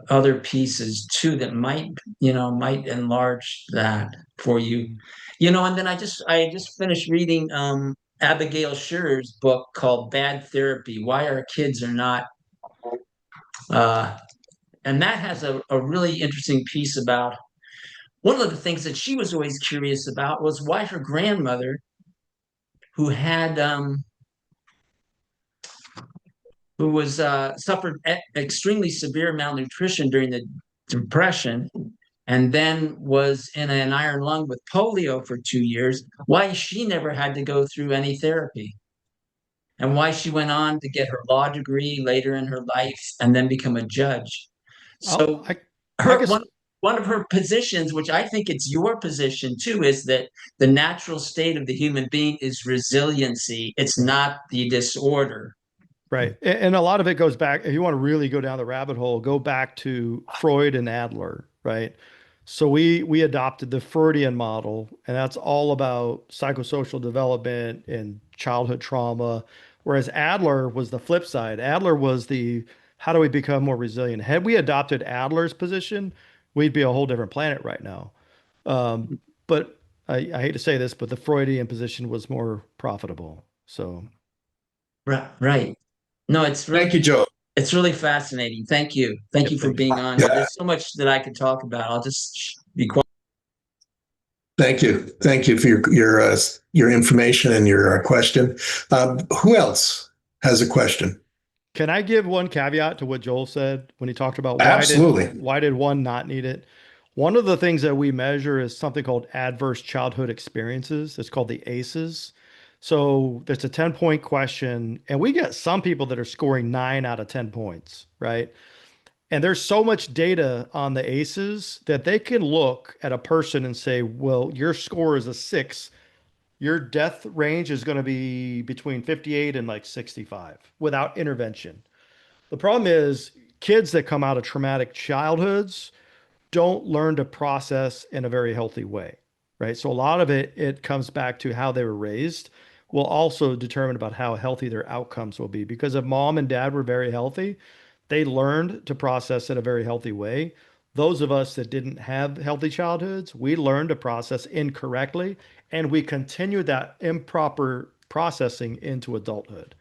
other pieces too that might enlarge that for you. And then I just finished reading Abigail Shearer's book called Bad Therapy: Why Our Kids Are Not uh, and that has a really interesting piece about one of the things that she was always curious about was why her grandmother, who had who was suffered extremely severe malnutrition during the Depression, and then was in an iron lung with polio for 2 years, why she never had to go through any therapy, and why she went on to get her law degree later in her life and then become a judge. Oh, So I her guess one of her positions, which I think it's your position too, is that the natural state of the human being is resiliency. It's not the disorder. right. And a lot of it goes back, if you want to really go down the rabbit hole, go back to Freud and Adler, right? So we adopted the Freudian model, and that's all about psychosocial development and childhood trauma. Whereas Adler was the flip side. Adler was the how do we become more resilient? Had we adopted Adler's position, we'd be a whole different planet right now. Um, but I hate to say this, but the Freudian position was more profitable. So Right, right. No, Thank you, Joe. it's really fascinating. Thank you. Thank yep, you for thank you. being on here. Yeah, There's so much that I could talk about. I'll just be quiet. thank you. Thank you for your information and your question. Who else has a question? Can I give one caveat to what Joel said when he talked about Absolutely. why did one not need it? One of the things that we measure is something called adverse childhood experiences. It's called the ACEs. So there's a 10-point question, and we get some people that are scoring 9 out of 10 points, right? And there's so much data on the ACEs that they can look at a person and say, well, your score is a 6. Your death range is going to be between 58 and like 65 without intervention. The problem is kids that come out of traumatic childhoods don't learn to process in a very healthy way, right? So a lot of it comes back to how they were raised will also determine about how healthy their outcomes will be. Because if mom and dad were very healthy, they learned to process in a very healthy way. Those of us that didn't have healthy childhoods, we learned to process incorrectly, and we continue that improper processing into adulthood.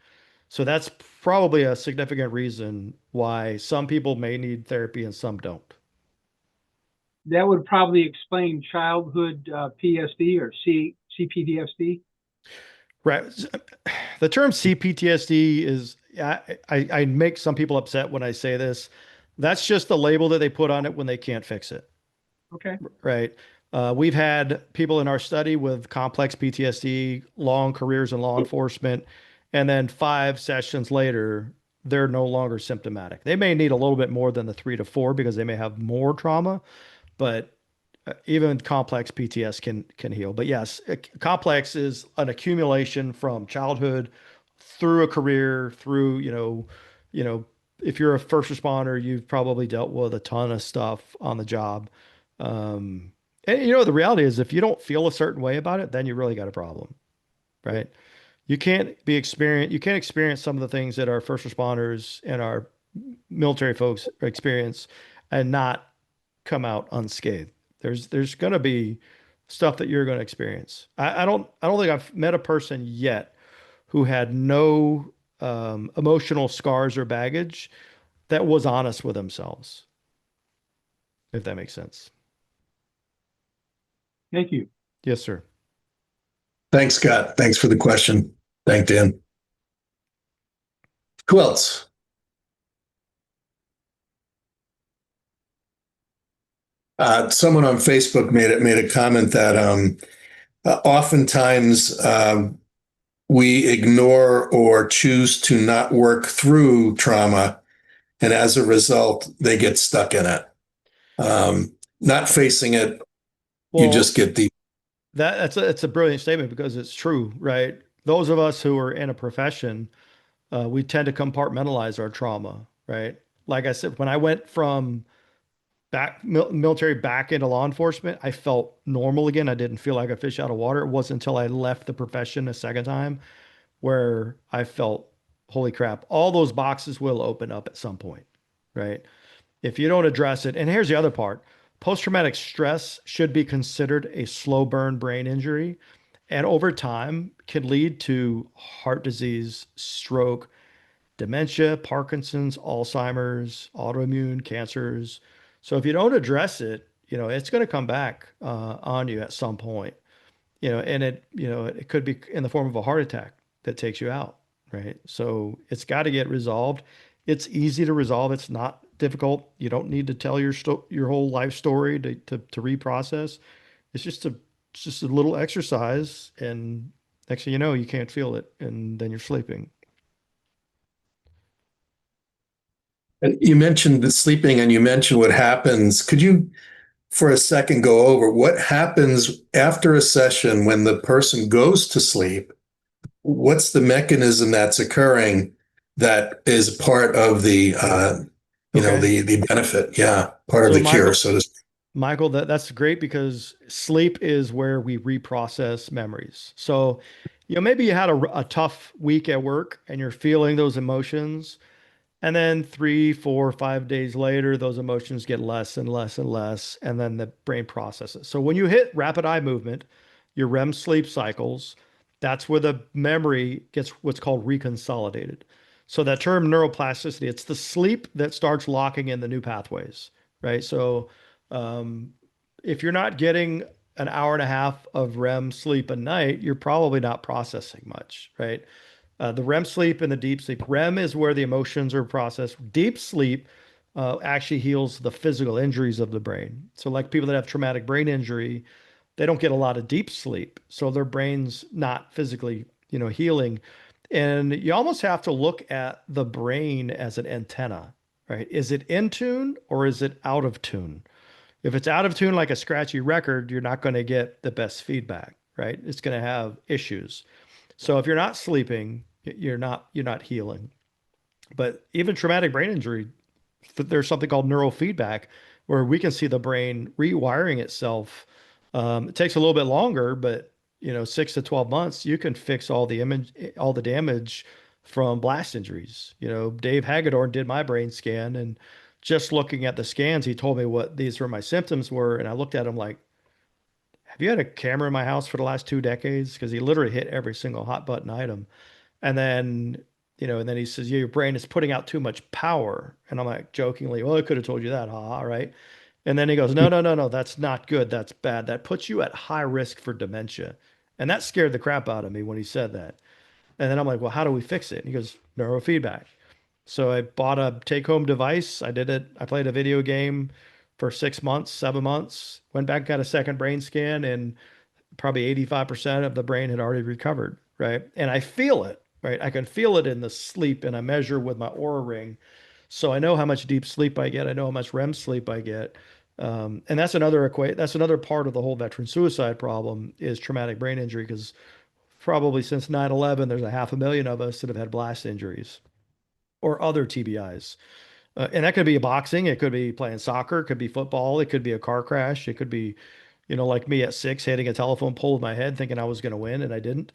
So that's probably a significant reason why some people may need therapy and some don't. That would probably explain childhood PSD or CPTSD. Right. The term CPTSD is, I make some people upset when I say this. That's just the label that they put on it when they can't fix it. Okay. Right. We've had people in our study with complex PTSD, long careers in law enforcement, and then 5 sessions later, they're no longer symptomatic. They may need a little bit more than the 3 to 4 because they may have more trauma, but even complex PTS can heal. But yes, complex is an accumulation from childhood through a career, through, if you're a first responder, you've probably dealt with a ton of stuff on the job. Um, and the reality is if you don't feel a certain way about it, then you really got a problem, right? You can't experience some of the things that our first responders and our military folks experience and not come out unscathed. There's going to be stuff that you're going to experience. I don't think I've met a person yet who had no emotional scars or baggage that was honest with themselves, if that makes sense. Thank you. Yes, sir. Thanks, Scott. Thanks for the question. Thank Dan. Who else? Someone on Facebook made a comment that oftentimes we ignore or choose to not work through trauma, and as a result, they get stuck in it. Not facing it, you just Well, get deep. it's a brilliant statement because it's true, right? Those of us who are in a profession, we tend to compartmentalize our trauma, right? Like I said, when I went from military back into law enforcement, I felt normal again. I didn't feel like a fish out of water. It wasn't until I left the profession a second time where I felt, holy crap, all those boxes will open up at some point, right? If you don't address it. And here's the other part. Post-traumatic stress should be considered a slow burn brain injury, and over time can lead to heart disease, stroke, dementia, Parkinson's, Alzheimer's, autoimmune cancers. So if you don't address it, it's going to come back on you at some point, and it could be in the form of a heart attack that takes you out, right? So it's got to get resolved. It's easy to resolve. It's not difficult. You don't need to tell your whole life story to reprocess. It's just a little exercise, and next thing you know, you can't feel it, and then you're sleeping. And you mentioned the sleeping and you mentioned what happens. Could you, for a second, go over what happens after a session when the person goes to sleep? What's the mechanism that's occurring that is part of the, Okay. the benefit? Yeah, part of So the cure, Michael, so to speak. Michael, that's great because sleep is where we reprocess memories. So, maybe you had a tough week at work and you're feeling those emotions. And then 3, 4, 5 days later, those emotions get less and less and less, and then the brain processes. So when you hit rapid eye movement, your REM sleep cycles, that's where the memory gets what's called reconsolidated. So that term neuroplasticity, it's the sleep that starts locking in the new pathways, right? So um, if you're not getting an hour and a half of REM sleep a night, you're probably not processing much, right? The REM sleep and the deep sleep. REM is where the emotions are processed. Deep sleep actually heals the physical injuries of the brain. So, like people that have traumatic brain injury, they don't get a lot of deep sleep, so their brain's not physically, healing. And you almost have to look at the brain as an antenna, right? Is it in tune or is it out of tune? If it's out of tune, like a scratchy record, you're not going to get the best feedback, right? It's going to have issues. So if you're not sleeping, you're not healing. But even traumatic brain injury, there's something called neurofeedback where we can see the brain rewiring itself. It takes a little bit longer, but 6 to 12 months, you can fix all the damage from blast injuries. Dave Hagedorn did my brain scan, and just looking at the scans, he told me what these were my symptoms were, and I looked at him like, have you had a camera in my house for the last 2 decades? Because he literally hit every single hot button item. And then, and then he says, yeah, your brain is putting out too much power. And I'm like jokingly, well, I could have told you that, haha, right? And then he goes, no, no, no, no, that's not good. That's bad. That puts you at high risk for dementia. And that scared the crap out of me when he said that. And then I'm like, well, how do we fix it? And he goes, neurofeedback. So I bought a take-home device. I did it. I played a video game for 6 months, 7 months, went back, got a second brain scan, and probably 85% of the brain had already recovered, right? And I feel it, right? I can feel it in the sleep, and I measure with my Aura ring. So I know how much deep sleep I get. I know how much REM sleep I get. And that's another part of the whole veteran suicide problem is traumatic brain injury, because probably since 9/11, there's a 500,000 of us that have had blast injuries or other TBIs. And that could be boxing, it could be playing soccer, it could be football, it could be a car crash, it could be, like me at 6 hitting a telephone pole with my head thinking I was going to win and I didn't.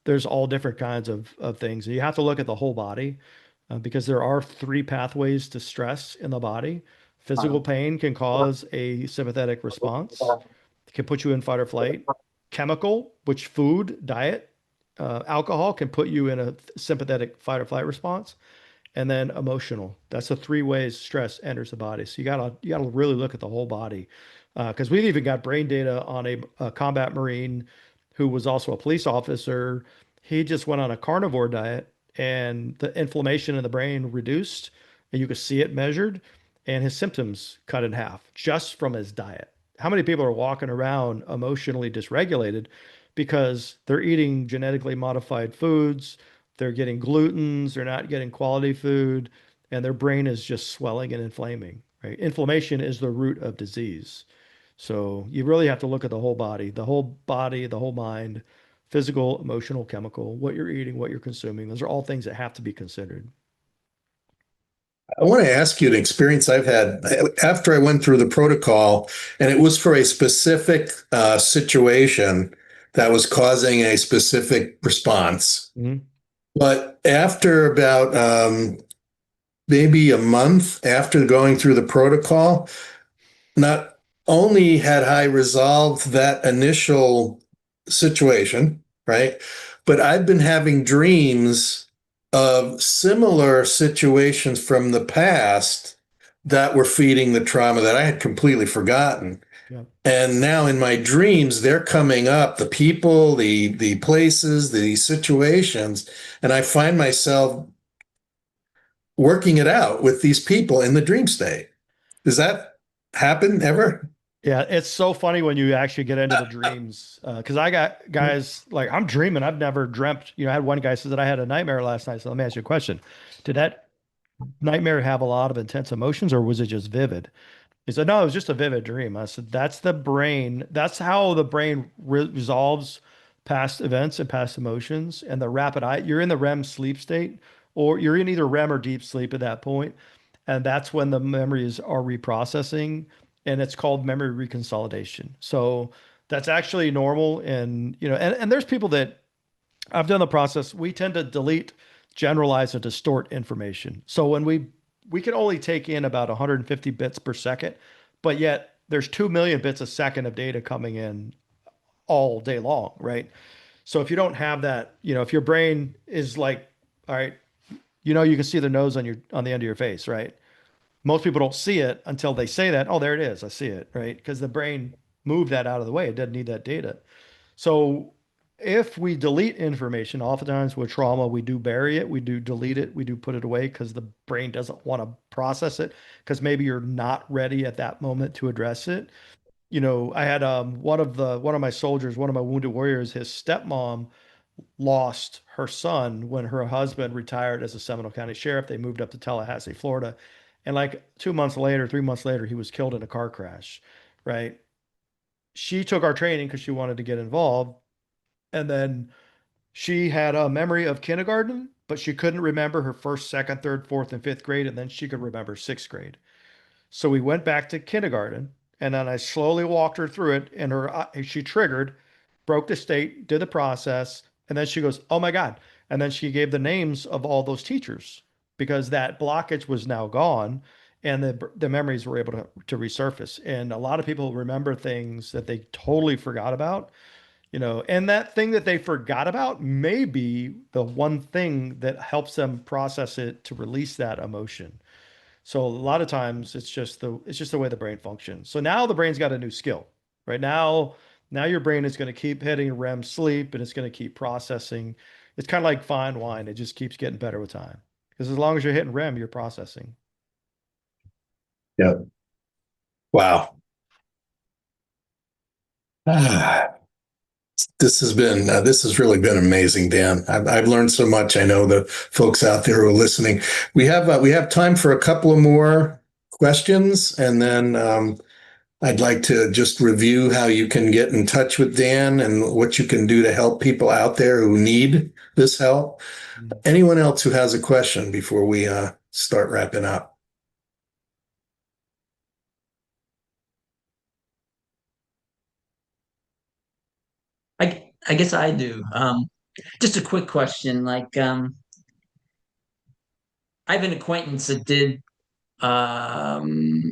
There's all different kinds of things. You have to look at the whole body because there are three pathways to stress in the body. Physical pain can cause a sympathetic response, it can put you in fight or flight. Chemical, which food, diet, alcohol can put you in a sympathetic fight or flight response, and then emotional. That's the three ways stress enters the body. So you gotta really look at the whole body, because we've even got brain data on a combat Marine who was also a police officer. He just went on a carnivore diet, and the inflammation in the brain reduced, and you could see it measured, and his symptoms cut in half just from his diet. How many people are walking around emotionally dysregulated because they're eating genetically modified foods? They're getting glutens, they're not getting quality food, and their brain is just swelling and inflaming, right? Inflammation is the root of disease. So you really have to look at the whole mind, physical, emotional, chemical, what you're eating, what you're consuming. Those are all things that have to be considered. I want to ask you an experience I've had after I went through the protocol, and it was for a specific situation that was causing a specific response. Mhm. But after about maybe a month after going through the protocol, not only had I resolved that initial situation, right? But I've been having dreams of similar situations from the past that were feeding the trauma that I had completely forgotten. Yeah. And now in my dreams, they're coming up, the people, the places, the situations, and I find myself working it out with these people in the dream state. Does that happen ever? Yeah, it's so funny when you actually get into the dreams. Because I got guys like I'm dreaming. I've never dreamt. I had one guy said that I had a nightmare last night. So let me ask you a question. Did that nightmare have a lot of intense emotions or was it just vivid? He said, no, it was just a vivid dream. I said, that's the brain. That's how the brain resolves past events and past emotions. And the rapid eye, you're in the REM sleep state, or you're in either REM or deep sleep at that point. And that's when the memories are reprocessing. And it's called memory reconsolidation. So that's actually normal. And there's people that I've done the process. We tend to delete, generalize, and distort information. So when we can only take in about 150 bits per second, but yet there's 2 million bits a second of data coming in all day long, right? So if you don't have that, if your brain is like, all right, you can see the nose on the end of your face, right? Most people don't see it until they say that, oh, there it is, I see it, right? Because the brain moved that out of the way. It doesn't need that data. So if we delete information, oftentimes with trauma, we do bury it, we do delete it, we do put it away because the brain doesn't want to process it because maybe you're not ready at that moment to address it. I had one of my soldiers, one of my wounded warriors, his stepmom lost her son when her husband retired as a Seminole County sheriff. They moved up to Tallahassee, Florida. And like 2 months later, 3 months later, he was killed in a car crash, right? She took our training because she wanted to get involved. And then she had a memory of kindergarten, but she couldn't remember her first, second, third, fourth, and fifth grade. And then she could remember sixth grade. So we went back to kindergarten, and then I slowly walked her through it, and she triggered, broke the state, did the process, and then she goes, "Oh my God!" And then she gave the names of all those teachers because that blockage was now gone, and the memories were able to resurface. And a lot of people remember things that they totally forgot about, and that thing that they forgot about may be the one thing that helps them process it to release that emotion. So a lot of times it's just the way the brain functions. So now the brain's got a new skill. Right now your brain is going to keep hitting REM sleep and it's going to keep processing. It's kind of like fine wine. It just keeps getting better with time. Because as long as you're hitting REM, you're processing. Yeah. Wow. Ah, this has really been amazing, Dan. I've learned so much. I know the folks out there who are listening. We have time for a couple of more questions, and then I'd like to just review how you can get in touch with Dan and what you can do to help people out there who need this help. Anyone else who has a question before we start wrapping up? I guess I do. Just a quick question. I have an acquaintance that did um,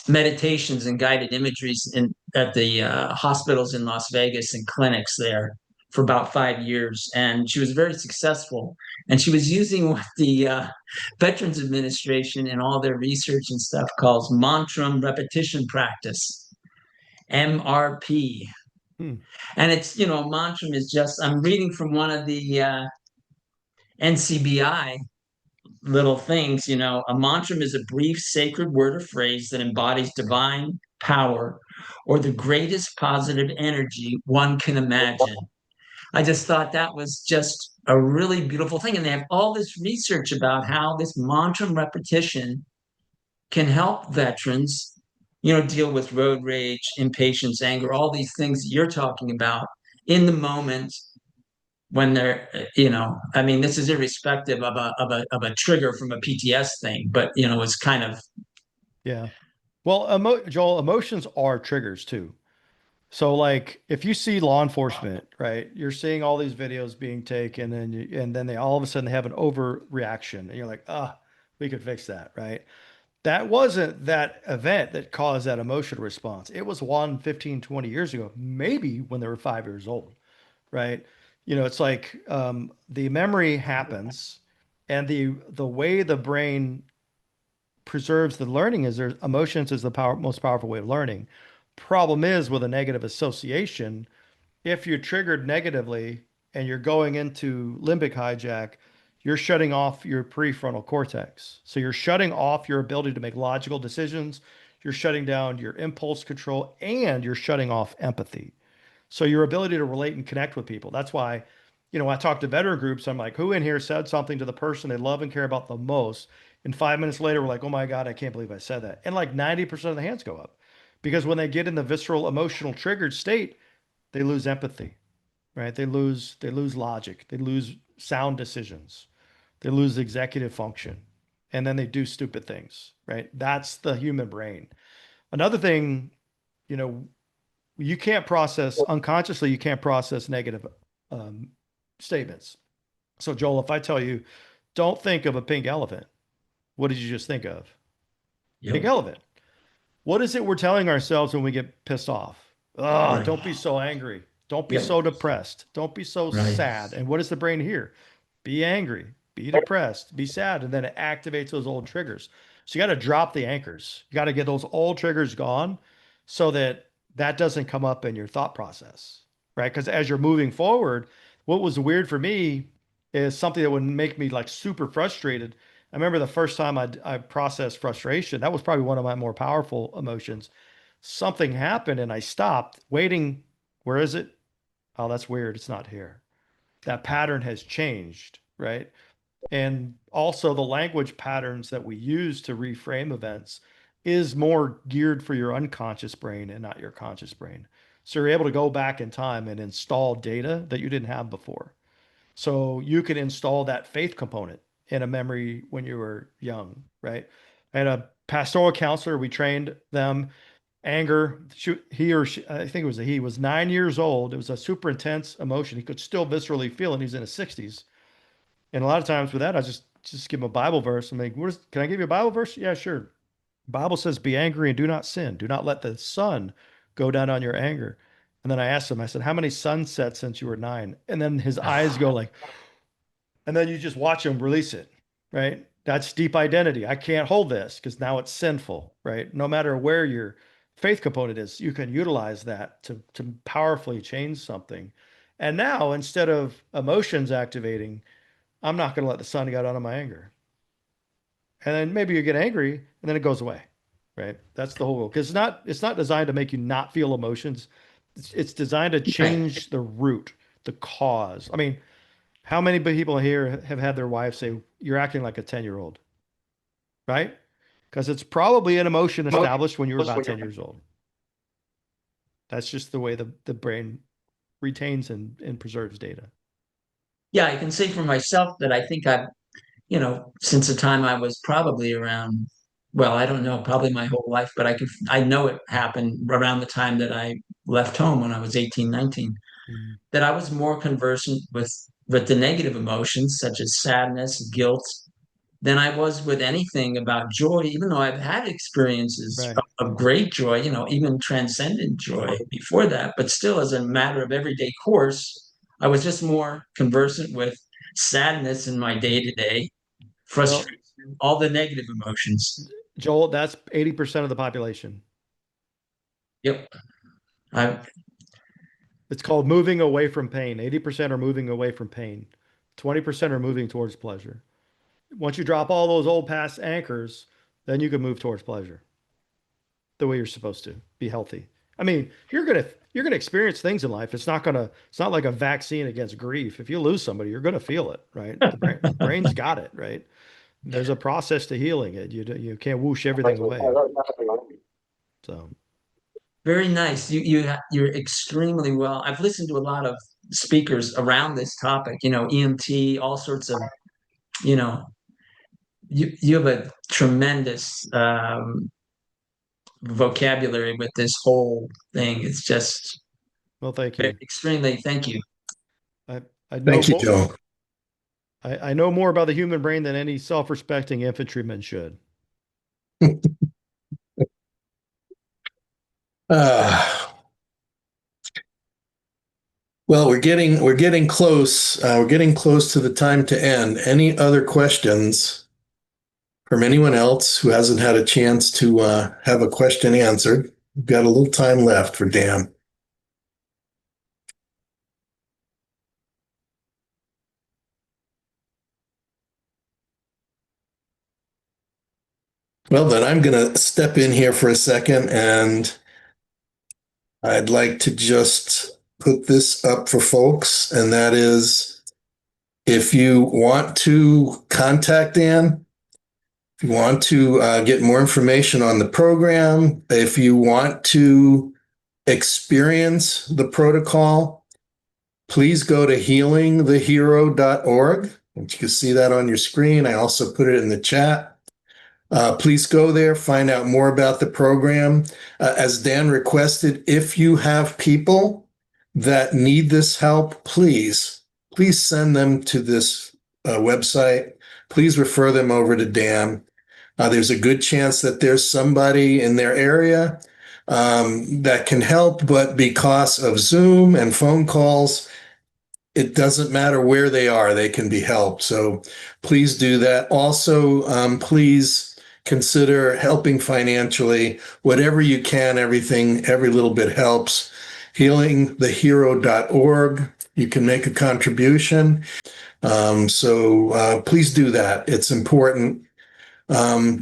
meditations and guided imageries at the hospitals in Las Vegas and clinics there for about 5 years, and she was very successful. And she was using what the Veterans Administration and all their research and stuff calls mantra repetition practice, MRP. Hmm. And it's, mantra is just, I'm reading from one of the NCBI little things, a mantra is a brief sacred word or phrase that embodies divine power or the greatest positive energy one can imagine. I just thought that was just a really beautiful thing. And they have all this research about how this mantra repetition can help veterans, deal with road rage, impatience, anger, all these things that you're talking about in the moment when they're, I mean, this is irrespective of a trigger from a PTS thing, but it's kind of. Yeah. Well, Joel, emotions are triggers too. So like if you see law enforcement, right, you're seeing all these videos being taken and then they all of a sudden they have an overreaction and you're like, we could fix that, right? That wasn't that event that caused that emotional response. It was one 15, 20 years ago, maybe when they were 5 years old, right? It's like the memory happens and the way the brain preserves the learning is their emotions is the most powerful way of learning. Problem is with a negative association, if you're triggered negatively and you're going into limbic hijack, you're shutting off your prefrontal cortex. So you're shutting off your ability to make logical decisions. You're shutting down your impulse control and you're shutting off empathy. So your ability to relate and connect with people. That's why, when I talk to veteran groups, I'm like, who in here said something to the person they love and care about the most? And 5 minutes later, we're like, oh my God, I can't believe I said that. And like 90% of the hands go up because when they get in the visceral, emotional, triggered state, they lose empathy, right? They lose logic. They lose sound decisions. They lose executive function. And then they do stupid things, right? That's the human brain. Another thing, you know, you can't process unconsciously, you can't process negative um, statements. So, Joel, if I tell you, don't think of a pink elephant, what did you just think of? Pink Yep. elephant. What is it we're telling ourselves when we get pissed off? Oh, Right. don't be so angry. Don't be Yep. so depressed. Don't be so Right. sad. And what does the brain hear? Be angry, be depressed, be sad. And then it activates those old triggers. So you got to drop the anchors. You got to get those old triggers gone so that that doesn't come up in your thought process, right? Because as you're moving forward, what was weird for me is something that would make me like super frustrated. I remember the first time I processed frustration, that was probably one of my more powerful emotions. Something happened and I stopped waiting. Where is it? Oh, that's weird. It's not here. That pattern has changed, right? And also the language patterns that we use to reframe events is more geared for your unconscious brain and not your conscious brain. So you're able to go back in time and install data that you didn't have before. So you can install that faith component in a memory when you were young, right? I had a pastoral counselor, we trained them. Anger, he or she, I think it was a he, was 9 years old. It was a super intense emotion. He could still viscerally feel it. And he's in his 60s. And a lot of times with that, I just give him a Bible verse. I'm like, can I give you a Bible verse? Yeah, sure. Bible says, be angry and do not sin. Do not let the sun go down on your anger. And then I asked him, I said, how many sunsets since you were 9? And then his eyes go like, and then you just watch him release it, right? That's deep identity. I can't hold this because now it's sinful, right? No matter where your faith component is, you can utilize that to powerfully change something. And now instead of emotions activating, I'm not going to let the sun get out of my anger. And then maybe you get angry and then it goes away, right? That's the whole goal. Because it's not designed to make you not feel emotions. It's designed to change the root, the cause. I mean, how many people here have had their wife say, you're acting like a 10-year-old, right? Because it's probably an emotion established when you were about 10 years old. That's just the way the brain retains and preserves data. Yeah, I can say for myself that I think I've, since the time I was probably around, well, I don't know, probably my whole life, but I know it happened around the time that I left home when I was 18, 19, Mhm. that I was more conversant with the negative emotions such as sadness, guilt, than I was with anything about joy, even though I've had experiences Right. of great joy, even transcendent joy before that. But still, as a matter of everyday course, I was just more conversant with sadness in my day to day, Well, frustration, all the negative emotions. Joel, that's 80% of the population. Yep. I, It's called moving away from pain. 80% are moving away from pain. 20% are moving towards pleasure. Once you drop all those old past anchors, then you can move towards pleasure the way you're supposed to. Be healthy. I mean, you're gonna experience things in life. It's not like a vaccine against grief. If you lose somebody, you're gonna feel it, right? The brain's got it, right? There's a process to healing it. You can't whoosh everything away. So Very nice. You're extremely well. I've listened to a lot of speakers around this topic, EMT, all sorts of, you know, you have a tremendous vocabulary with this whole thing. It's just well, thank you. extremely, thank you. I I know Thank you, more. Joel. I know more about the human brain than any self-respecting infantryman should. Uh, well, we're getting close. We're getting close to the time to end. Any other questions from anyone else who hasn't had a chance to have a question answered. We've got a little time left for Dan. Well, then I'm going to step in here for a second, and I'd like to just put this up for folks, and that is, if you want to contact Dan, if you want to get more information on the program, if you want to experience the protocol, please go to healingthehero.org. You can see that on your screen. I also put it in the chat. Please go there, find out more about the program. As Dan requested, if you have people that need this help, please send them to this website. Please refer them over to Dan. There's a good chance that there's somebody in their area that can help, but because of Zoom and phone calls, it doesn't matter where they are, they can be helped. So please do that. Also, please consider helping financially. Whatever you can, everything, every little bit helps. Healingthehero.org. You can make a contribution. So please do that. It's important. I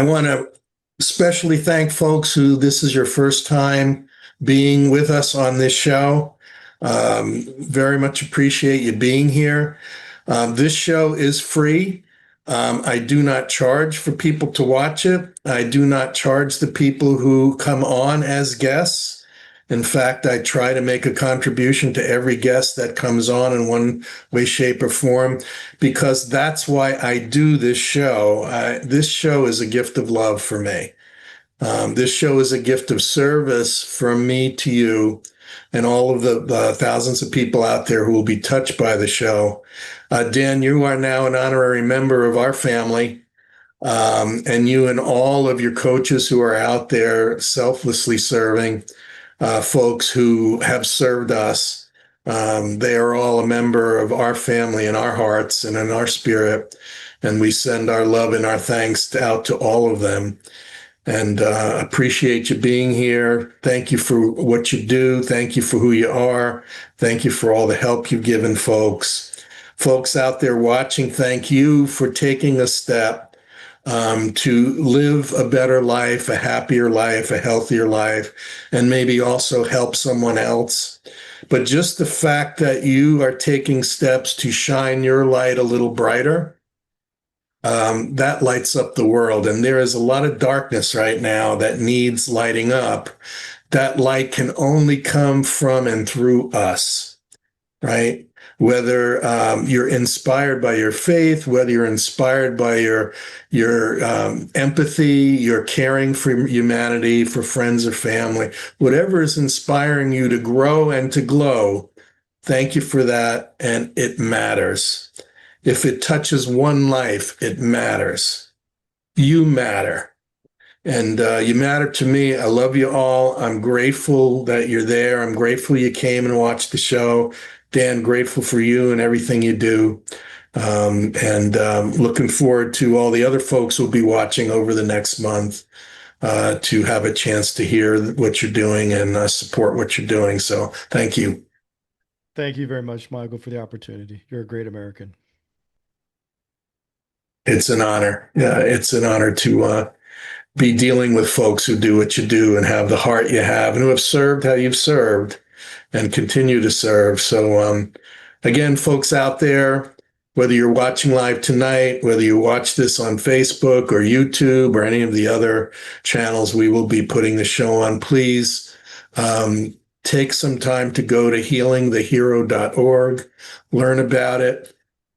want to especially thank folks who this is your first time being with us on this show. Very much appreciate you being here. This show is free. I do not charge for people to watch it. I do not charge the people who come on as guests. In fact, I try to make a contribution to every guest that comes on in one way, shape, or form, because that's why I do this show. This show is a gift of love for me. This show is a gift of service from me to you and all of the thousands of people out there who will be touched by the show. Dan, you are now an honorary member of our family, and you and all of your coaches who are out there selflessly serving folks who have served us. They are all a member of our family in our hearts and in our spirit, and we send our love and our thanks out to all of them. And appreciate you being here. Thank you for what you do. Thank you for who you are. Thank you for all the help you've given folks. Folks out there watching, thank you for taking a step to live a better life, a happier life, a healthier life, and maybe also help someone else. But just the fact that you are taking steps to shine your light a little brighter, that lights up the world. And there is a lot of darkness right now that needs lighting up. That light can only come from and through us, right? Whether you're inspired by your faith, whether you're inspired by your empathy, your caring for humanity, for friends or family, whatever is inspiring you to grow and to glow, thank you for that. And it matters. If it touches one life, it matters. You matter. And you matter to me. I love you all. I'm grateful that you're there. I'm grateful you came and watched the show. Dan, grateful for you and everything you do. And looking forward to all the other folks who'll be watching over the next month to have a chance to hear what you're doing and support what you're doing. So thank you. Thank you very much, Michael, for the opportunity. You're a great American. It's an honor. Yeah, it's an honor to be dealing with folks who do what you do and have the heart you have and who have served how you've served and continue to serve. So again, folks out there, whether you're watching live tonight, whether you watch this on Facebook or YouTube or any of the other channels we will be putting the show on, please take some time to go to healingthehero.org, learn about it,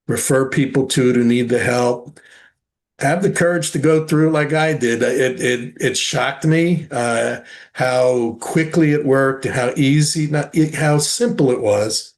refer people to it who need the help. Have the courage to go through it like I did. It shocked me how quickly it worked, how easy, how simple it was,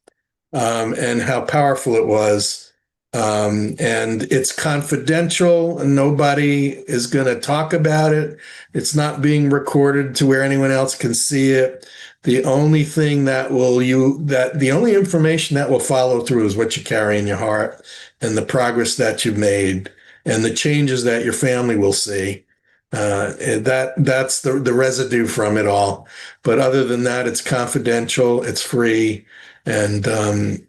and how powerful it was. And it's confidential, and nobody is going to talk about it. It's not being recorded to where anyone else can see it. The only thing the only information that will follow through is what you carry in your heart and the progress that you've made. and the changes that your family will see. And that's the residue from it all. But other than that, it's confidential, it's free, and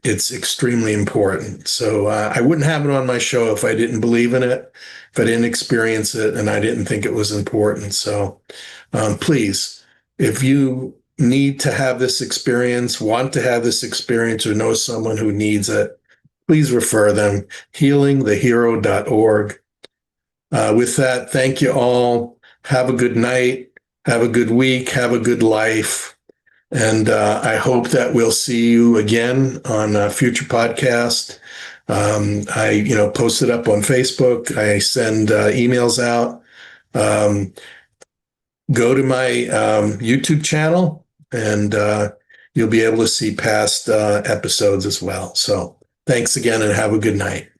it's extremely important. So I wouldn't have it on my show if I didn't believe in it, if I didn't experience it, and I didn't think it was important. So please, if you need to have this experience, want to have this experience, or know someone who needs it, please refer them. healingthehero.org. With that, thank you all. Have a good night. Have a good week. Have a good life. And I hope that we'll see you again on a future podcast. I post it up on Facebook. I send emails out. Go to my YouTube channel, and you'll be able to see past episodes as well. So thanks again, and have a good night.